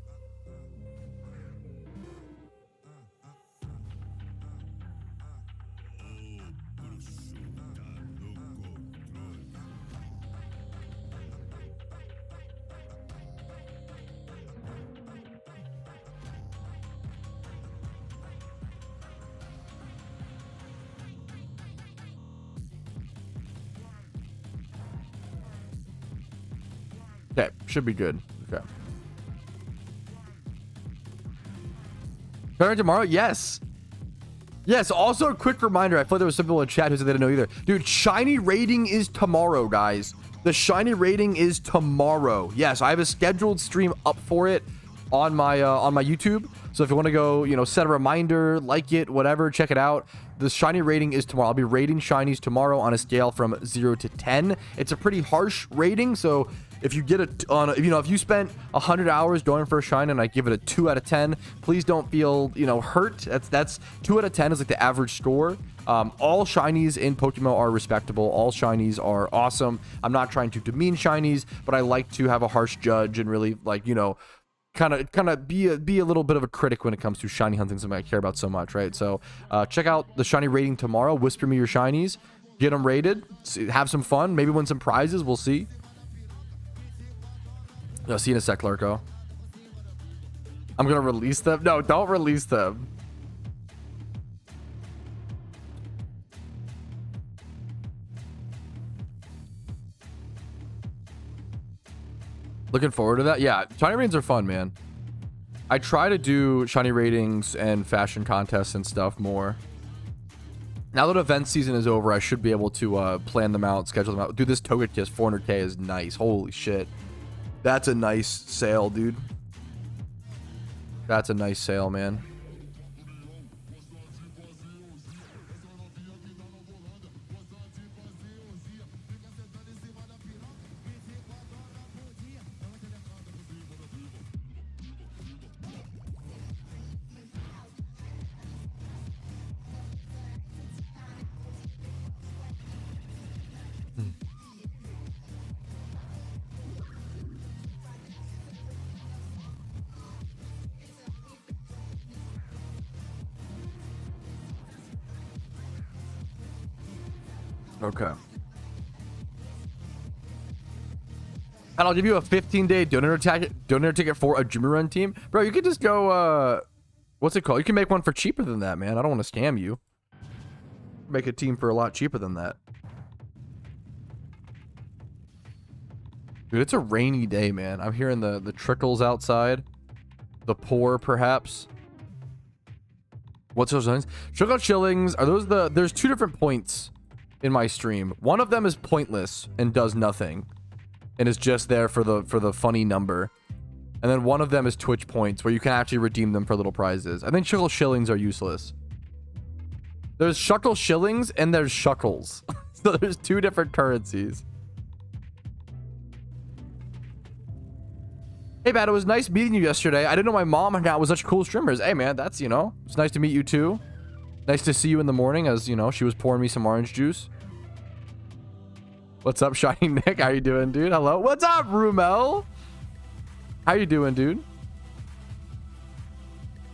Okay, should be good. Okay. Starting tomorrow? Yes. Yes, also a quick reminder. I feel like there was some people in chat who said they didn't know either. Dude, shiny rating is tomorrow, guys. The shiny rating is tomorrow. Yes, I have a scheduled stream up for it on my YouTube. So if you want to go, you know, set a reminder, like it, whatever, check it out. The shiny rating is tomorrow. I'll be rating shinies tomorrow on a scale from 0 to 10. It's a pretty harsh rating, so if you get if you spent 100 hours going for a shine and I give it a 2 out of 10, please don't feel, you know, hurt. That's 2 out of 10 is like the average score. All shinies in PokeMMO are respectable. All shinies are awesome. I'm not trying to demean shinies, but I like to have a harsh judge and really, like, you know, kind of be a little bit of a critic when it comes to shiny hunting, something I care about so much, right? So check out the shiny rating tomorrow. Whisper me your shinies, get them rated, have some fun, maybe win some prizes. We'll see. No, see you in a sec, Larko. I'm gonna release them. No, don't release them. Looking forward to that. Yeah, shiny ratings are fun, man. I try to do shiny ratings and fashion contests and stuff more. Now that event season is over, I should be able to plan them out, schedule them out. Dude, this Toga Kiss 400k is nice. Holy shit. That's a nice sale, dude. That's a nice sale, man. Okay. And I'll give you a 15-day donor ticket for a Jimmy Run team. Bro, you could just go, what's it called? You can make one for cheaper than that, man. I don't want to scam you. Make a team for a lot cheaper than that. Dude, it's a rainy day, man. I'm hearing the trickles outside. The pour, perhaps. What's those things? Sugar Shillings. Are those the... There's two different points in my stream. One of them is pointless and does nothing and is just there for the funny number, and then one of them is Twitch points where you can actually redeem them for little prizes. I think Shuckle Shillings are useless. There's Shuckle Shillings and there's Shuckles. So there's two different currencies. Hey man, it was nice meeting you yesterday. I didn't know my mom hung out with such cool streamers. Hey man, that's, you know, it's nice to meet you too. Nice to see you in the morning, as, you know, she was pouring me some orange juice. What's up, Shiny Nick? How you doing, dude? Hello. What's up, Rumel? How you doing, dude?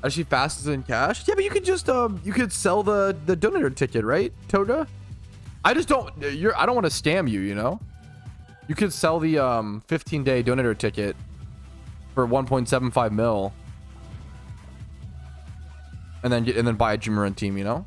Is she fastest in cash? Yeah, but you could just, you could sell the donator ticket, right, Toga? I just don't, I don't want to scam you, you know? You could sell the, 15-day donator ticket for 1.75 mil. And then buy a Jimmy Run team, you know?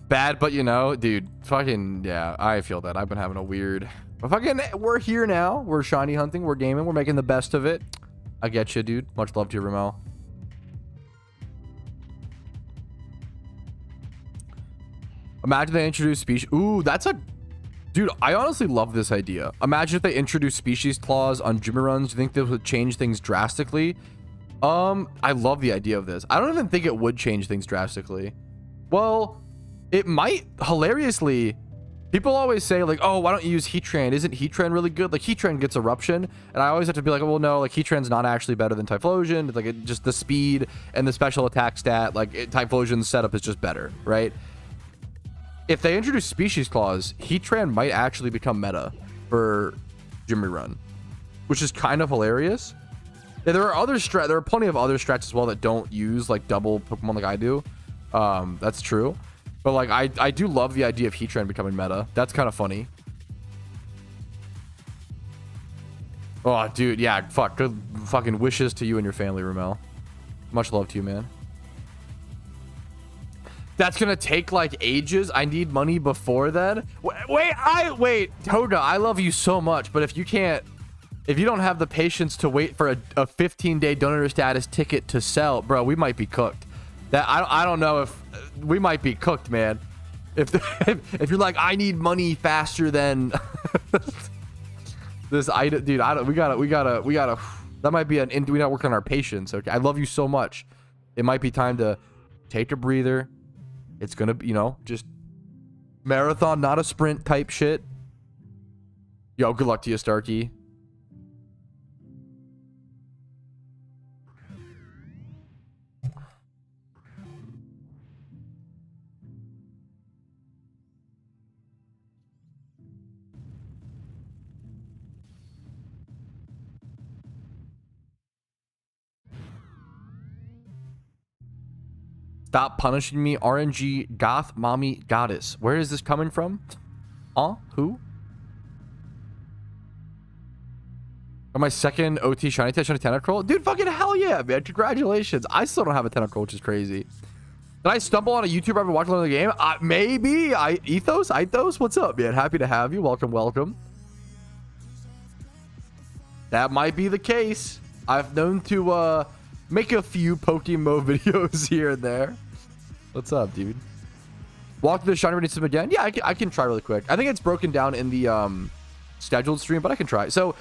Bad, but you know, dude, fucking, yeah, I feel that. I've been having a weird... But fucking, we're here now. We're shiny hunting. We're gaming. We're making the best of it. I get you, dude. Much love to you, Ramel. Imagine they introduce species... Ooh, that's a... Dude, I honestly love this idea. Imagine if they introduced species clause on Jimmy Runs. Do you think this would change things drastically? I love the idea of this. I don't even think it would change things drastically. Well, it might. Hilariously, people always say, like, oh, why don't you use Heatran? Isn't Heatran really good? Like, Heatran gets Eruption. And I always have to be like, well, no, like, Heatran's not actually better than Typhlosion. It's like, just the speed and the special attack stat, like, Typhlosion's setup is just better, right? If they introduce species clause, Heatran might actually become meta for Jimmy Run, which is kind of hilarious. Yeah, there are plenty of other strats as well that don't use like double Pokemon like I do. That's true. But like I do love the idea of Heatran becoming meta. That's kind of funny. Oh, dude, yeah, fuck. Good fucking wishes to you and your family, Ramel. Much love to you, man. That's gonna take like ages. I need money before then. Wait, Toga, I love you so much, but if you don't have the patience to wait for a 15-day donor status ticket to sell, bro, we might be cooked. That I don't know if we might be cooked, man. If you're like, I need money faster than this item, dude. We gotta. That might be we not work on our patience. Okay, I love you so much. It might be time to take a breather. It's gonna be, you know, just marathon, not a sprint type shit. Yo, good luck to you, Starkey. Stop punishing me, RNG goth mommy goddess. Where is this coming from? Who? My second OT shiny test on a tentacruel? Dude, fucking hell yeah, man. Congratulations. I still don't have a tentacruel, which is crazy. Did I stumble on a YouTuber I've been watching the game? Maybe. Ethos, what's up, man? Happy to have you. Welcome. That might be the case. I've known to make a few PokeMMO videos here and there. What's up, dude? Walk through the shiny rating system again? Yeah, I can try really quick. I think it's broken down in the scheduled stream, but I can try. So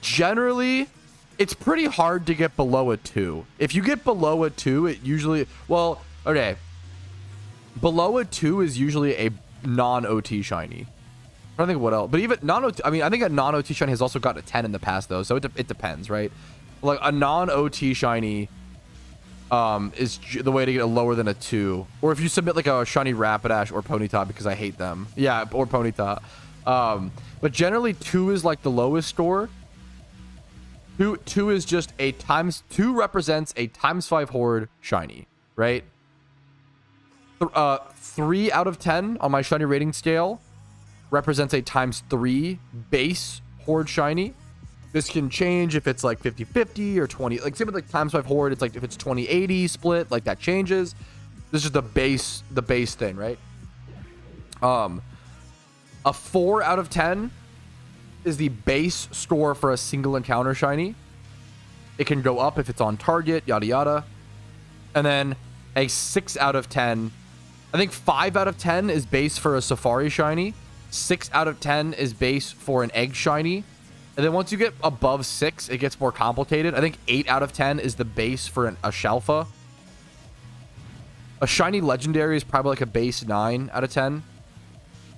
generally, it's pretty hard to get below a 2. If you get below a 2, it usually... Well, okay. Below a 2 is usually a non-OT shiny. I don't think what else. But even non-OT... I mean, I think a non-OT shiny has also gotten a 10 in the past, though. So it depends, right? Like, a non-OT shiny is the way to get it lower than a 2. Or if you submit, like, a shiny Rapidash or Ponyta, because I hate them. Yeah, or Ponyta. But generally, 2 is, like, the lowest score. 2 is just a times... 2 represents a ×5 horde shiny, right? 3 out of 10 on my shiny rating scale represents a ×3 base horde shiny. This can change if it's like 50-50 or 20. Like, same with like ×5 horde, it's like if it's 20-80 split, like that changes. This is the base thing, right? A 4 out of 10 is the base score for a single encounter shiny. It can go up if it's on target, yada yada. And then a 6 out of 10. I think 5 out of 10 is base for a Safari shiny. 6 out of 10 is base for an egg shiny. And then once you get above 6, it gets more complicated. I think 8 out of 10 is the base for a Shalfa. A shiny legendary is probably like a base 9 out of 10.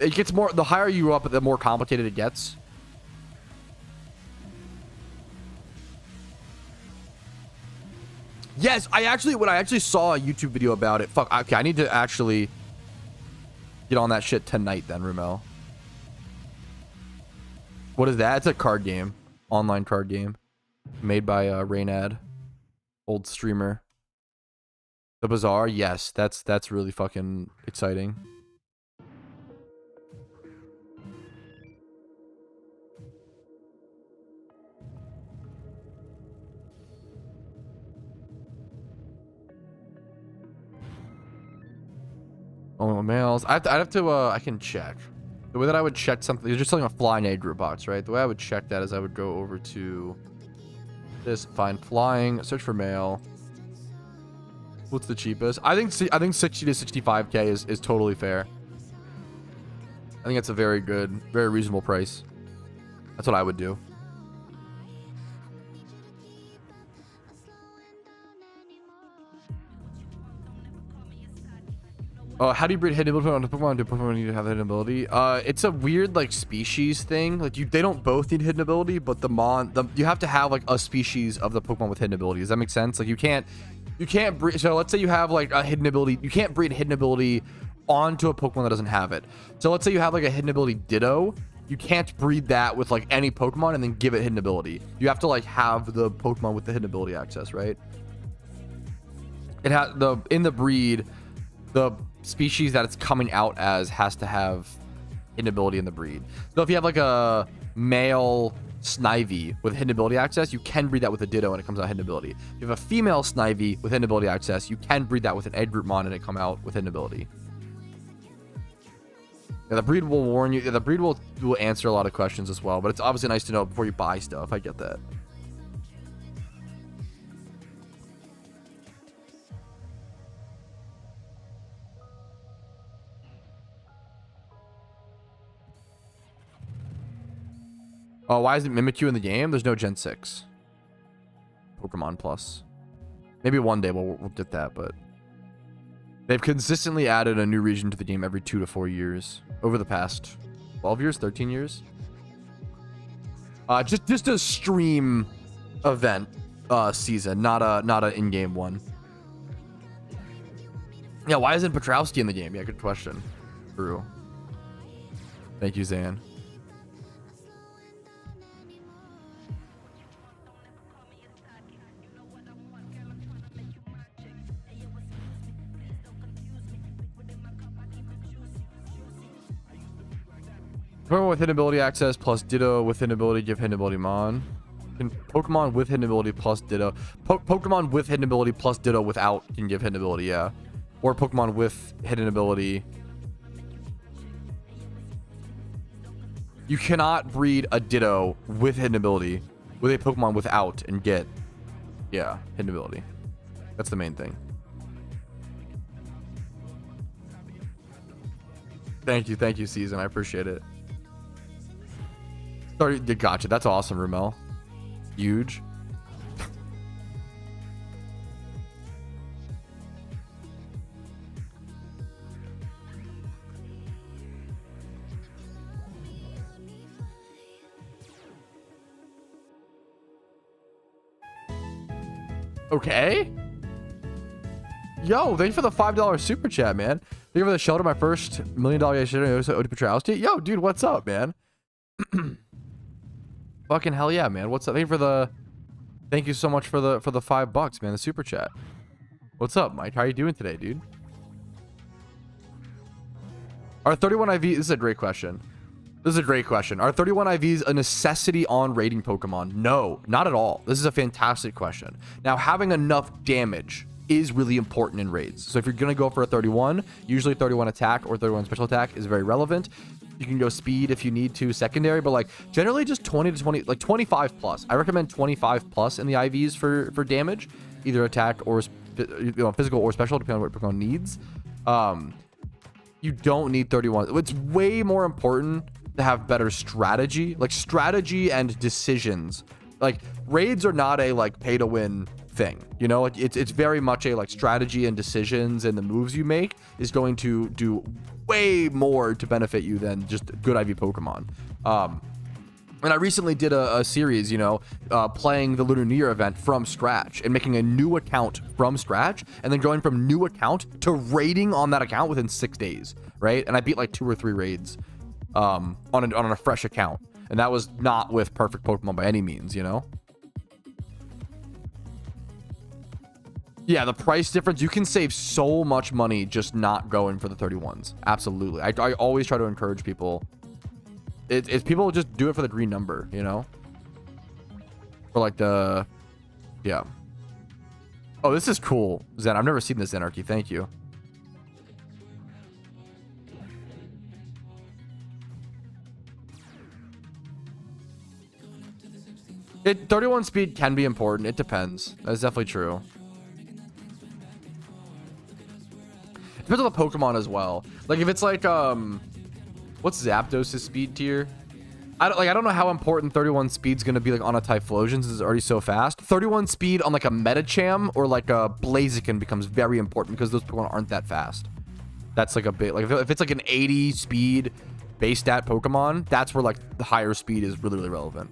It gets more, the higher you go up, the more complicated it gets. Yes, when I actually saw a YouTube video about it. Fuck, okay, I need to actually get on that shit tonight then, Rumel. What is that? It's a card game. Online card game. Made by Raynad. Old streamer. The Bazaar? Yes, that's really fucking exciting. Oh, mails. I'd have to, I can check. The way that I would check something, you're just selling a flying egg group box, right? The way I would check that is I would go over to this, find flying, search for mail. What's the cheapest? I think 60 to 65k is totally fair. I think that's a very good, very reasonable price. That's what I would do. How do you breed hidden ability on the Pokemon? Do Pokemon need to have hidden ability? It's a weird like species thing. Like they don't both need hidden ability, but you have to have like a species of the Pokemon with hidden ability. Does that make sense? Like you can't breed. So let's say you have like a hidden ability. You can't breed hidden ability onto a Pokemon that doesn't have it. So let's say you have like a hidden ability Ditto. You can't breed that with like any Pokemon and then give it hidden ability. You have to like have the Pokemon with the hidden ability access, right? It has in the breed, the species that it's coming out as has to have hidden ability in the breed. So if you have like a male Snivy with hidden ability access, you can breed that with a Ditto and it comes out hidden ability. If you have a female Snivy with hidden ability access, you can breed that with an Egg Groupmon and it come out with hidden ability. Yeah, the breed will warn you. Yeah, the breed will answer a lot of questions as well, but it's obviously nice to know before you buy stuff. I get that. Oh, why is it Mimikyu in the game? There's no Gen 6. Pokemon Plus. Maybe one day we'll get that, but... They've consistently added a new region to the game every 2 to 4 years. Over the past 12 years? 13 years? Just a stream event season, not a in-game one. Yeah, why isn't Petrowski in the game? Yeah, good question. True. Thank you, Zan. Pokemon with hidden ability access plus Ditto with hidden ability give hidden ability mon. Can Pokemon with hidden ability plus Ditto. Pokemon with hidden ability plus Ditto without can give hidden ability, yeah. or Pokemon with hidden ability. You cannot breed a Ditto with hidden ability with a Pokemon without and get, yeah, hidden ability. That's the main thing. Thank you, Season. I appreciate it. Sorry, gotcha. That's awesome, Rumel. Huge. Okay. Yo, thank you for the $5 super chat, man. Thank you for the shelter. My first $1 million yesterday. Yo, dude, what's up, man? Fucking hell yeah, man. What's up? Thank you so much for the $5, man. The super chat. What's up, Mike? How are you doing today, dude? Are 31 IVs? This is a great question. Are 31 IVs a necessity on raiding Pokemon? No, not at all. This is a fantastic question. Now, having enough damage is really important in raids. So if you're going to go for a 31, usually 31 attack or 31 special attack is very relevant. You can go speed if you need to secondary, but like generally just 20 to 20, like 25 plus. I recommend 25 plus in the IVs for damage, either attack or physical or special, depending on what Pokemon needs. You don't need 31. It's way more important to have better strategy, like strategy and decisions. Like raids are not a like pay to win thing, you know. It's very much a like strategy and decisions, and the moves you make is going to do way more to benefit you than just good IV Pokemon. And I recently did a series, you know, playing the Lunar New Year event from scratch and making a new account from scratch and then going from new account to raiding on that account within 6 days, right? And I beat like 2 or 3 raids on a fresh account, and that was not with perfect Pokemon by any means, you know. Yeah, the price difference, you can save so much money just not going for the 31s. Absolutely. I always try to encourage people. It's people just do it for the green number, you know? For like the... Yeah. Oh, this is cool, Zen. I've never seen this Anarchy. Thank you. It 31 speed can be important. It depends. That's definitely true. Depends on the Pokemon as well. Like if it's like what's Zapdos' speed tier? I don't know how important 31 speed's gonna be like on a Typhlosion since it's already so fast. 31 speed on like a Medicham or like a Blaziken becomes very important because those Pokemon aren't that fast. That's like a bit like if it's like an 80 speed base stat Pokemon, that's where like the higher speed is really, really relevant.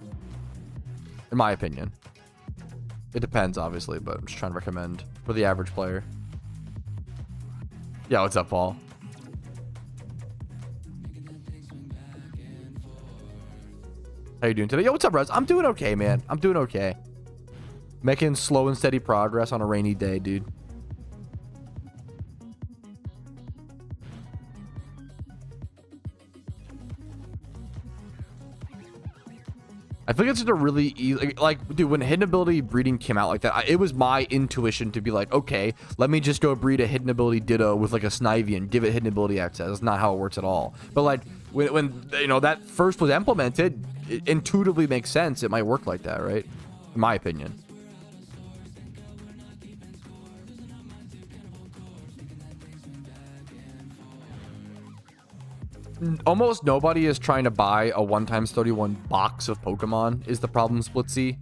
In my opinion. It depends obviously, but I'm just trying to recommend for the average player. Yeah, what's up, Paul? How you doing today? Yo, what's up, Rez? I'm doing okay, man. I'm doing okay. Making slow and steady progress on a rainy day, dude. I think it's just a really easy, like, dude, when hidden ability breeding came out like that, it was my intuition to be like, okay, let me just go breed a hidden ability Ditto with like a Snivy and give it hidden ability access. That's not how it works at all. But like, when you know, that first was implemented, it intuitively makes sense. It might work like that, right? In my opinion. Almost nobody is trying to buy a 1x31 box of Pokemon is the problem, Splitsy.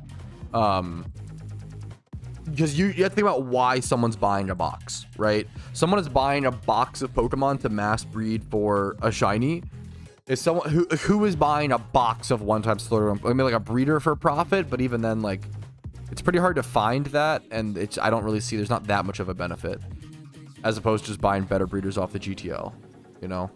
Because you have to think about why someone's buying a box, right? Someone is buying a box of Pokemon to mass breed for a shiny. Is someone who is buying a box of 1x31? I mean, like a breeder for profit, but even then, like, it's pretty hard to find that, and I don't really see there's not that much of a benefit as opposed to just buying better breeders off the GTL, you know?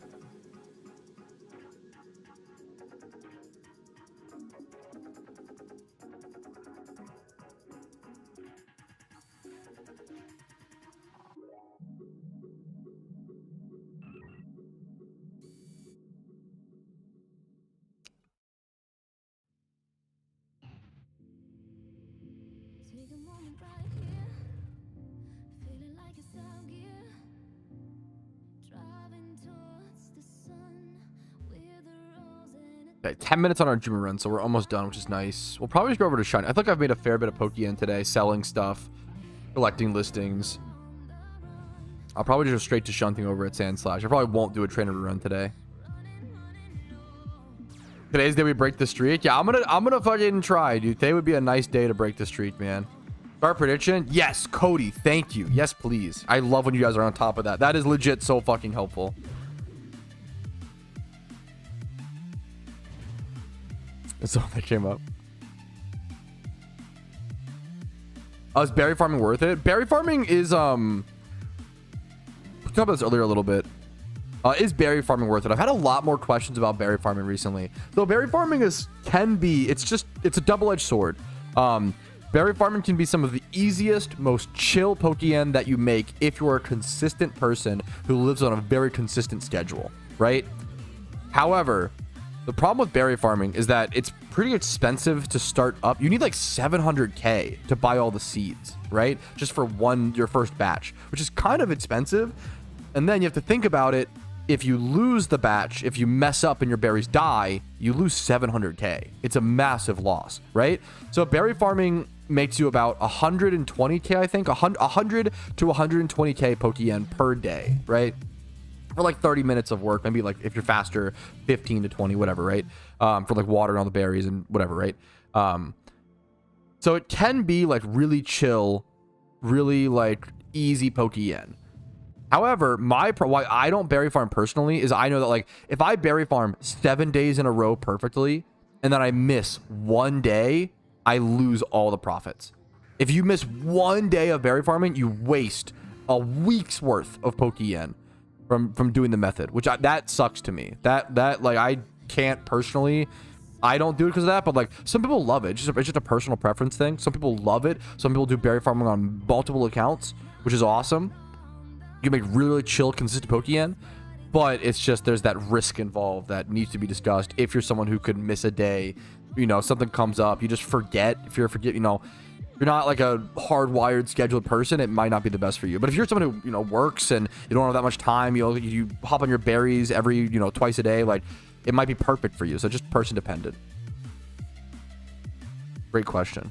Take a moment right here, feeling like it's out gear. Okay, 10 minutes on our Jimmy run, so we're almost done, which is nice. We'll probably just go over to Shiny. I think I've made a fair bit of PokeN today, selling stuff, collecting listings. I'll probably just go straight to shunting over at Sandslash. I probably won't do a trainer run today. Today's day we break the streak. Yeah, I'm gonna fucking try, dude. Today would be a nice day to break the streak, man. Start prediction. Yes, Cody. Thank you. Yes, please. I love when you guys are on top of that. That is legit so fucking helpful. So that came up. Is berry farming worth it? Berry farming is we talked about this earlier a little bit. Is berry farming worth it? I've had a lot more questions about berry farming recently. So berry farming it's a double-edged sword. Berry farming can be some of the easiest, most chill PokeN that you make if you're a consistent person who lives on a very consistent schedule, right? However, the problem with berry farming is that it's pretty expensive to start up. You need like 700k to buy all the seeds, right? Just for your first batch, which is kind of expensive. And then you have to think about it. If you lose the batch, if you mess up and your berries die, you lose 700k. It's a massive loss, right? So berry farming makes you about 120k, I think, 100 to 120k PokeN per day, right? For like 30 minutes of work, maybe like if you're faster, 15 to 20, whatever, right? For like water and all the berries and whatever, right? So it can be like really chill, really like easy PokeN. However, why I don't berry farm personally is I know that like if I berry farm 7 days in a row perfectly and then I miss one day, I lose all the profits. If you miss one day of berry farming, you waste a week's worth of PokeN from doing the method, which that sucks to me. That like I can't personally. I don't do it because of that, but like some people love it. It's just a personal preference thing. Some people love it. Some people do berry farming on multiple accounts, which is awesome. You make really, really chill, consistent PokeN, but it's just there's that risk involved that needs to be discussed. If you're someone who could miss a day, you know, something comes up, you just forget. If you're you know, you're not like a hardwired scheduled person, it might not be the best for you. But if you're someone who, you know, works and you don't have that much time, you know, you hop on your berries every, you know, twice a day, like it might be perfect for you. So just person dependent. Great question.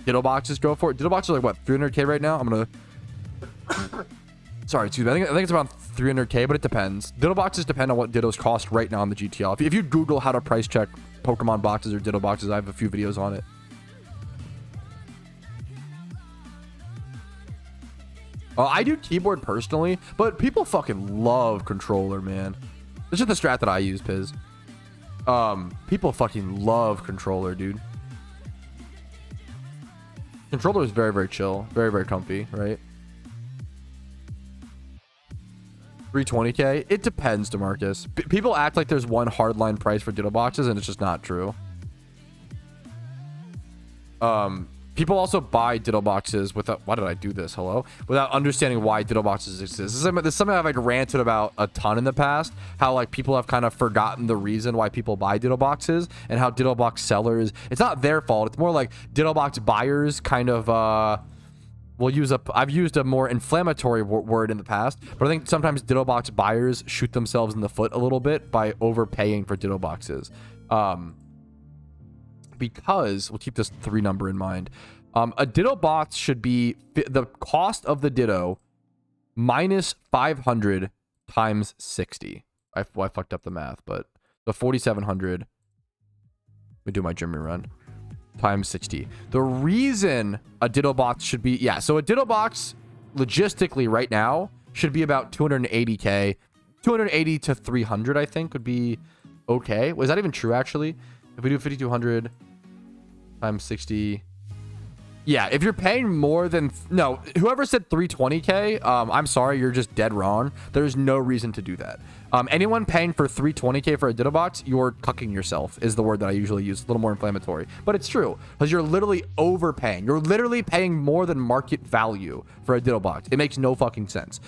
Ditto boxes, go for it. Ditto boxes are like what, 300k right now? I'm gonna. Sorry, excuse me. I think it's around 300k, but it depends. Ditto boxes depend on what Dittos cost right now on the GTL. If you Google how to price check Pokemon boxes or Ditto boxes, I have a few videos on it. I do keyboard personally, but people fucking love controller, man. This is the strat that I use, Piz. People fucking love controller, dude. Controller is very, very chill, very, very comfy, right? 320k. It depends, DeMarcus. People act like there's one hardline price for Ditto boxes, and it's just not true. People also buy Ditto boxes without. Why did I do this? Hello, without understanding why Ditto boxes exist. This is something I've like ranted about a ton in the past. How like people have kind of forgotten the reason why people buy Ditto boxes and how Ditto box sellers. It's not their fault. It's more like Ditto box buyers kind of. I've used a more inflammatory word in the past, but I think sometimes Ditto box buyers shoot themselves in the foot a little bit by overpaying for Ditto boxes. Because we'll keep this 3 number in mind. A Ditto box should be the cost of the Ditto minus 500 times 60. I fucked up the math, but the 4,700. Let me do my Jimmy run. Times 60. The reason a Ditto box should be, yeah, so a Ditto box logistically right now should be about 280k. 280 to 300, I think, would be okay. Was that even true, actually? If we do 5,200 times 60. Yeah, if you're paying more than... No, whoever said 320k, I'm sorry, you're just dead wrong. There's no reason to do that. Anyone paying for 320k for a Ditto box, you're cucking yourself, is the word that I usually use. A little more inflammatory. But it's true, because you're literally overpaying. You're literally paying more than market value for a Ditto box. It makes no fucking sense.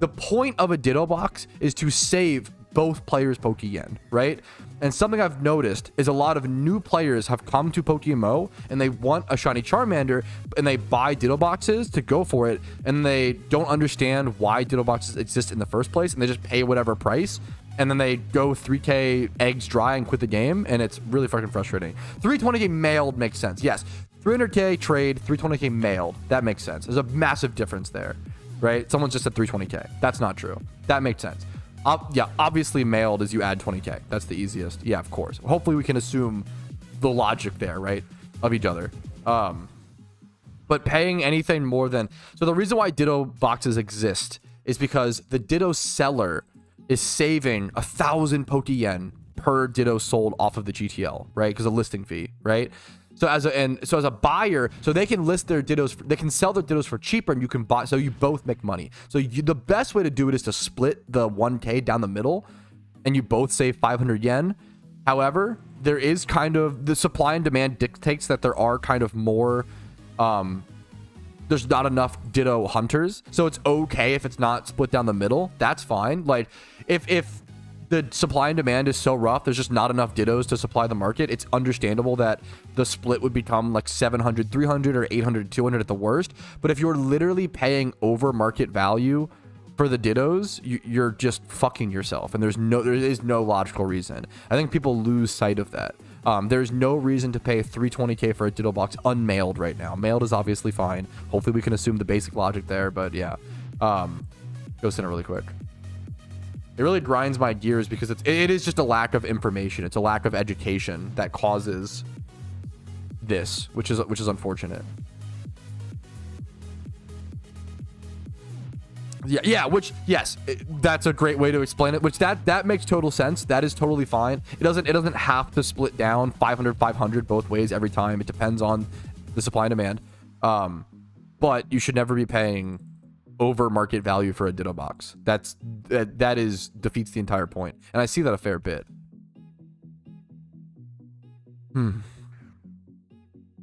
The point of a Ditto box is to save both players' PokeN, right? And something I've noticed is a lot of new players have come to PokeMMO and they want a shiny Charmander and they buy Ditto boxes to go for it, and they don't understand why Ditto boxes exist in the first place, and they just pay whatever price. and then they go 3K eggs dry and quit the game, and it's really fucking frustrating. 320K mailed makes sense. Yes, 300K trade, 320K mailed. That makes sense. There's a massive difference there, right? Someone just said 320K. That's not true. That makes sense. Yeah, obviously mailed is you add 20K. That's the easiest. Yeah, of course. Hopefully we can assume the logic there, right, of each other. But paying anything more than... So the reason why Ditto boxes exist is because the Ditto seller is saving 1,000 Poke Yen per Ditto sold off of the GTL, right? Because of listing fee, right? So as a buyer, so they can list their Dittos, they can sell their Dittos for cheaper, and you can buy, so you both make money. So the best way to do it is to split the 1K down the middle, and you both save 500 yen. However, there is kind of, the supply and demand dictates that there are kind of more, there's not enough Ditto hunters. So it's okay if it's not split down the middle. That's fine. Like, if the supply and demand is so rough, there's just not enough Dittos to supply the market, it's understandable that the split would become like 700 300 or 800 200 at the worst. But if you're literally paying over market value for the Dittos, you're just fucking yourself, and there is no logical reason. I think people lose sight of that. There's no reason to pay 320K for a Ditto box unmailed right now. Mailed is obviously fine. Hopefully we can assume the basic logic there, but yeah. Go send it really quick. It really grinds my gears because it is just a lack of information. It's a lack of education that causes this, which is unfortunate. Yeah, which, yes, that's a great way to explain it, which that makes total sense. That is totally fine. It doesn't have to split down 500 500 both ways every time. It depends on the supply and demand. But you should never be paying over market value for a Ditto box. That defeats the entire point, and I see that a fair bit.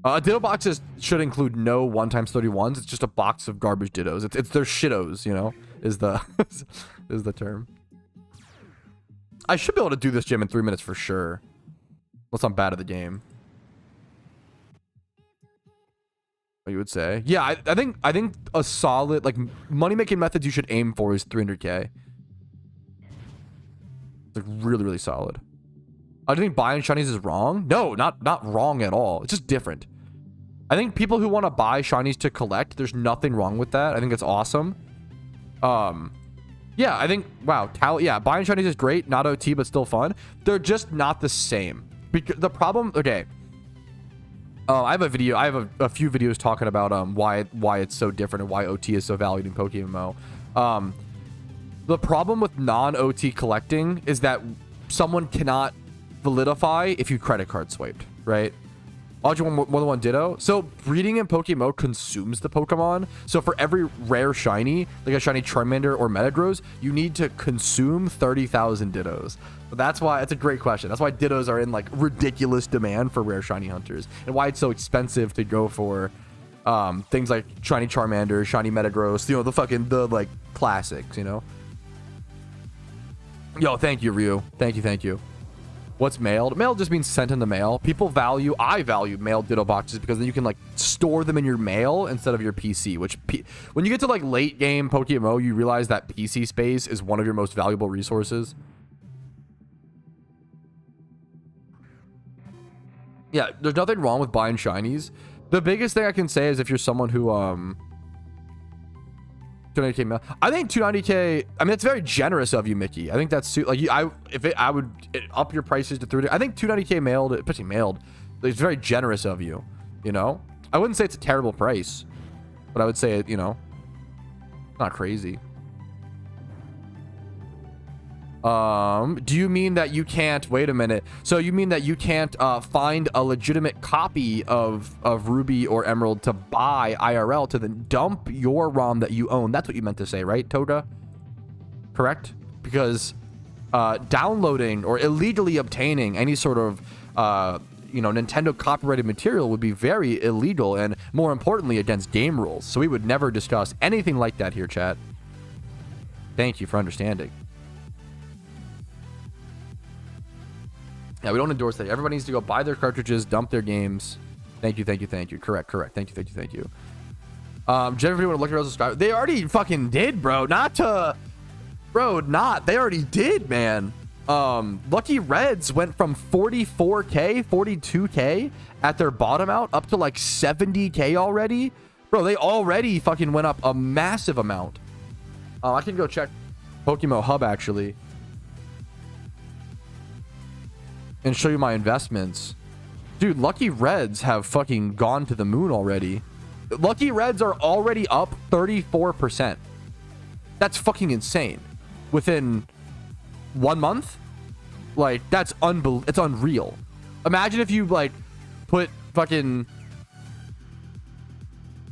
Ditto boxes should include no 1x31s. It's just a box of garbage Dittos. It's their shittos, you know, is the is the term. I should be able to do this gym in 3 minutes for sure, unless I'm bad at the game. What you would say? Yeah, I think a solid, like, money making methods you should aim for is 300K. Like really, really solid. I don't think buying shinies is wrong. No, not wrong at all. It's just different. I think people who want to buy shinies to collect, there's nothing wrong with that. I think it's awesome. Yeah, I think, wow, yeah, buying shinies is great, not OT, but still fun. They're just not the same. Because the problem, okay. I have a video. I have a few videos talking about why it's so different and why OT is so valued in PokeMMO. The problem with non-OT collecting is that someone cannot validify if you credit card swiped, right? Oh, you want more than one Ditto? So breeding in PokeMMO consumes the Pokemon. So for every rare shiny, like a shiny Charmander or Metagross, you need to consume 30,000 Dittos. But that's why, it's a great question. That's why Dittos are in like ridiculous demand for rare shiny hunters, and why it's so expensive to go for things like shiny Charmander, shiny Metagross, you know, the like classics, you know. Yo, thank you, Ryu. Thank you. What's mailed? Mailed just means sent in the mail. I value mailed Ditto boxes because then you can like store them in your mail instead of your PC, which when you get to like late game PokeMMO, you realize that PC space is one of your most valuable resources. Yeah, there's nothing wrong with buying shinies. The biggest thing I can say is if you're someone who 290K mail. I think 290K. I mean, it's very generous of you, Mickey. I think that's like I would up your prices to 30. I think 290K mailed, especially mailed. It's very generous of you. You know, I wouldn't say it's a terrible price, but I would say it. You know, not crazy. Do you mean that you can't, wait a minute. So you mean that you can't find a legitimate copy of Ruby or Emerald to buy IRL to then dump your ROM that you own? That's what you meant to say, right, Toga? Correct? Because downloading or illegally obtaining any sort of you know, Nintendo copyrighted material would be very illegal and, more importantly, against game rules. So we would never discuss anything like that here, chat. Thank you for understanding. Yeah, we don't endorse that. Everybody needs to go buy their cartridges, dump their games. Thank you. Correct. Thank you. Jennifer, you want to look at those subscribers? They already fucking did, bro. They already did, man. Lucky Reds went from 44k, 42k at their bottom out up to like 70k already. Bro, they already fucking went up a massive amount. I can go check PokeMMO Hub actually and show you my investments. Dude, Lucky Reds have fucking gone to the moon already. Lucky Reds are already up 34%. That's fucking insane. Within 1 month? Like, that's it's unreal. Imagine if you like put fucking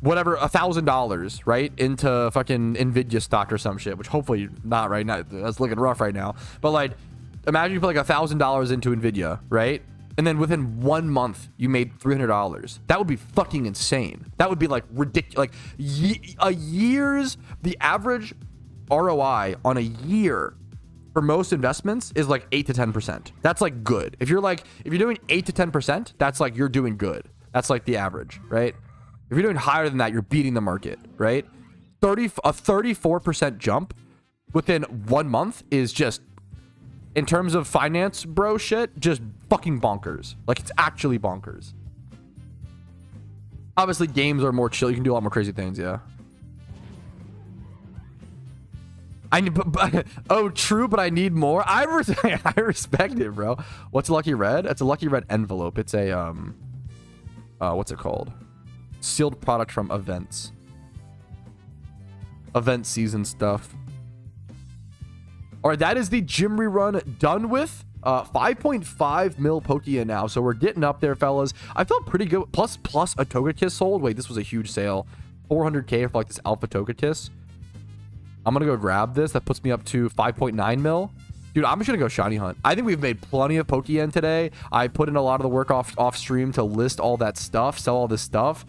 whatever, $1,000, right, into fucking Nvidia stock or some shit, which hopefully not right now. That's looking rough right now. But like, imagine you put like $1,000 into Nvidia, right? And then within 1 month, you made $300. That would be fucking insane. That would be like ridiculous. Like a year's, the average ROI on a year for most investments is like 8 to 10%. That's like good. If you're doing 8 to 10%, that's like you're doing good. That's like the average, right? If you're doing higher than that, you're beating the market, right? A 34% jump within 1 month is just, in terms of finance bro shit, just fucking bonkers. Like, it's actually bonkers. Obviously, games are more chill. You can do a lot more crazy things, yeah. Oh, true, but I need more. I respect it, bro. What's a Lucky Red? It's a Lucky Red envelope. It's a what's it called? Sealed product from events. Event season stuff. All right, that is the gym rerun done with. 5.5 mil Pokia now, so we're getting up there, fellas. I felt pretty good. Plus a Togekiss sold. Wait, this was a huge sale. 400k for like this Alpha Togekiss. I'm gonna go grab this. That puts me up to 5.9 mil. Dude, I'm just gonna go shiny hunt. I think we've made plenty of Pokien today. I put in a lot of the work off stream to list all that stuff, sell all this stuff.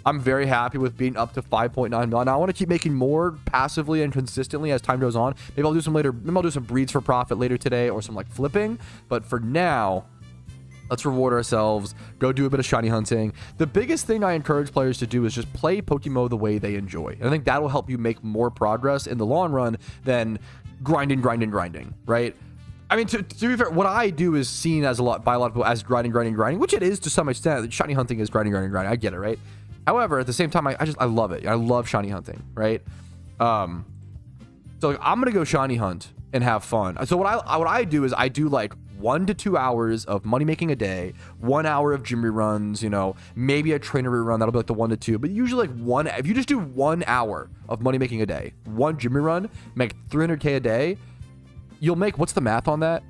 I'm very happy with being up to 5.9 mil. Now I want to keep making more passively and consistently as time goes on. Maybe I'll do some later. Maybe I'll do some breeds for profit later today or some like flipping. But for now, let's reward ourselves. Go do a bit of shiny hunting. The biggest thing I encourage players to do is just play PokeMMO the way they enjoy. And I think that will help you make more progress in the long run than grinding, right? I mean, to be fair, what I do is seen by a lot of people as grinding, which it is to some extent. Shiny hunting is grinding. I get it, right? However, at the same time, I love it. I love shiny hunting, right? So like, I'm gonna go shiny hunt and have fun. So what I do is I do like 1 to 2 hours of money making a day, 1 hour of gym reruns, you know, maybe a trainer rerun. That'll be like the 1 to 2. But usually like if you just do 1 hour of money making a day, 1 gym rerun, make 300k a day, you'll make, what's the math on that?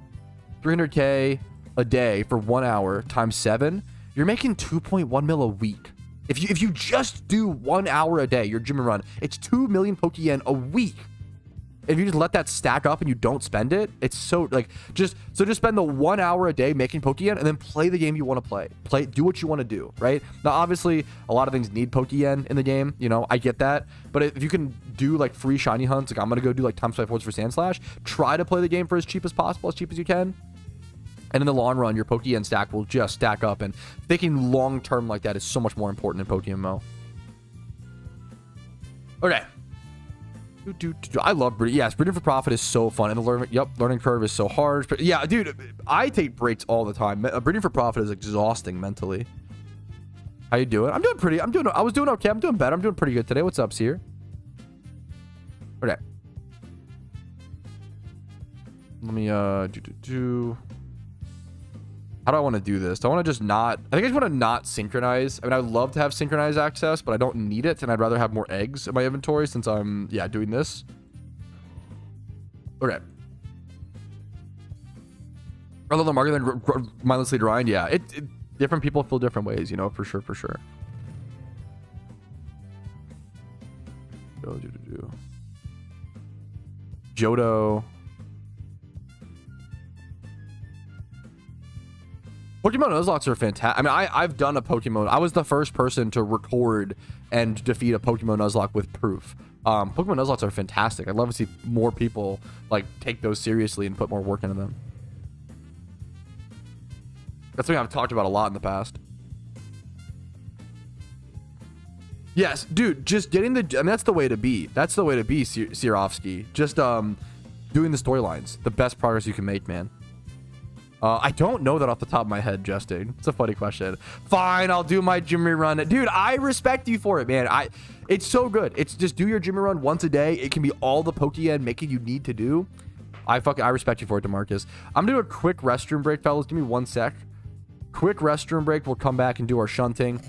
300k a day for 1 hour times 7, you're making 2.1 mil a week. If you just do 1 hour a day, your gym run, it's 2 million Pokien a week. If you just let that stack up and you don't spend it, it's so like just spend the 1 hour a day making Pokien and then play the game you want to play. Do what you want to do, right? Now, obviously, a lot of things need Pokien in the game. You know, I get that. But if you can do like free shiny hunts, like I'm gonna go do like times 5 forwards for Sand Slash. Try to play the game for as cheap as possible, as cheap as you can. And in the long run, your Pokien stack will just stack up. And thinking long term like that is so much more important in PokeMMO. Okay. I love breeding. Yes, breeding for profit is so fun, and the learning curve is so hard. But yeah, dude, I take breaks all the time. Breeding for profit is exhausting mentally. How you doing? I was doing okay. I'm doing better. I'm doing pretty good today. What's up, Seer? Okay. Let me How do I want to do this? Do I want to just not... I think I just want to not synchronize. I mean, I'd love to have synchronized access, but I don't need it, and I'd rather have more eggs in my inventory since I'm, doing this. Okay. Rather than market than mindlessly grind, yeah. Different people feel different ways, you know, for sure. Johto... Pokemon Nuzlocke are fantastic. I mean, I've done a Pokemon. I was the first person to record and defeat a Pokemon Nuzlocke with proof. Pokemon Nuzlocke are fantastic. I'd love to see more people like take those seriously and put more work into them. That's something I've talked about a lot in the past. Yes, dude, just getting the... I mean, that's the way to be. That's the way to be, Sierovsky. Just, doing the storylines. The best progress you can make, man. I don't know that off the top of my head, Justin. It's a funny question. Fine, I'll do my Jimmy run. Dude, I respect you for it, man. It's so good. It's just do your Jimmy run once a day. It can be all the Pokemon making you need to do. I respect you for it, DeMarcus. I'm gonna do a quick restroom break, fellas. Give me 1 sec. Quick restroom break. We'll come back and do our shunting.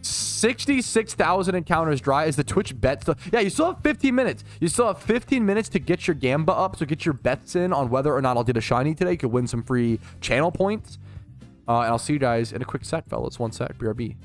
66,000 encounters dry. Is the Twitch bet still? Yeah, you still have 15 minutes. You still have 15 minutes to get your Gamba up. So get your bets in on whether or not I'll get a shiny today. You could win some free channel points. And I'll see you guys in a quick sec, fellas. 1 sec. BRB.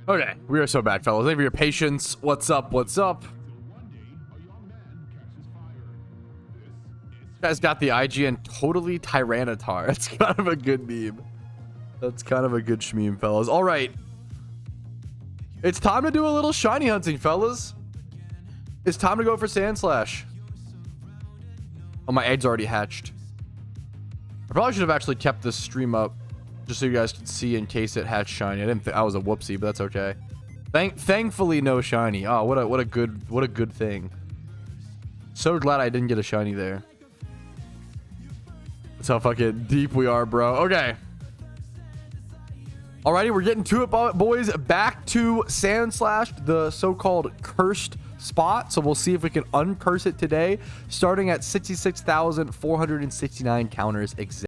Okay, we are so back, fellas. Thank you for your patience. What's up? What's up? You guys got the IGN totally Tyranitar. That's kind of a good meme. That's kind of a good shmeme, fellas. All right. It's time to do a little shiny hunting, fellas. It's time to go for Sandslash. Oh, my egg's already hatched. I probably should have actually kept this stream up just so you guys could see in case it hatched shiny. I didn't think I was a whoopsie, but that's okay. Thankfully, no shiny. Oh, what a good thing. So glad I didn't get a shiny there. That's how fucking deep we are, bro. Okay. Alrighty, we're getting to it, boys. Back to Sandslash, the so-called cursed spot. So we'll see if we can uncurse it today, starting at 66,469 counters exactly.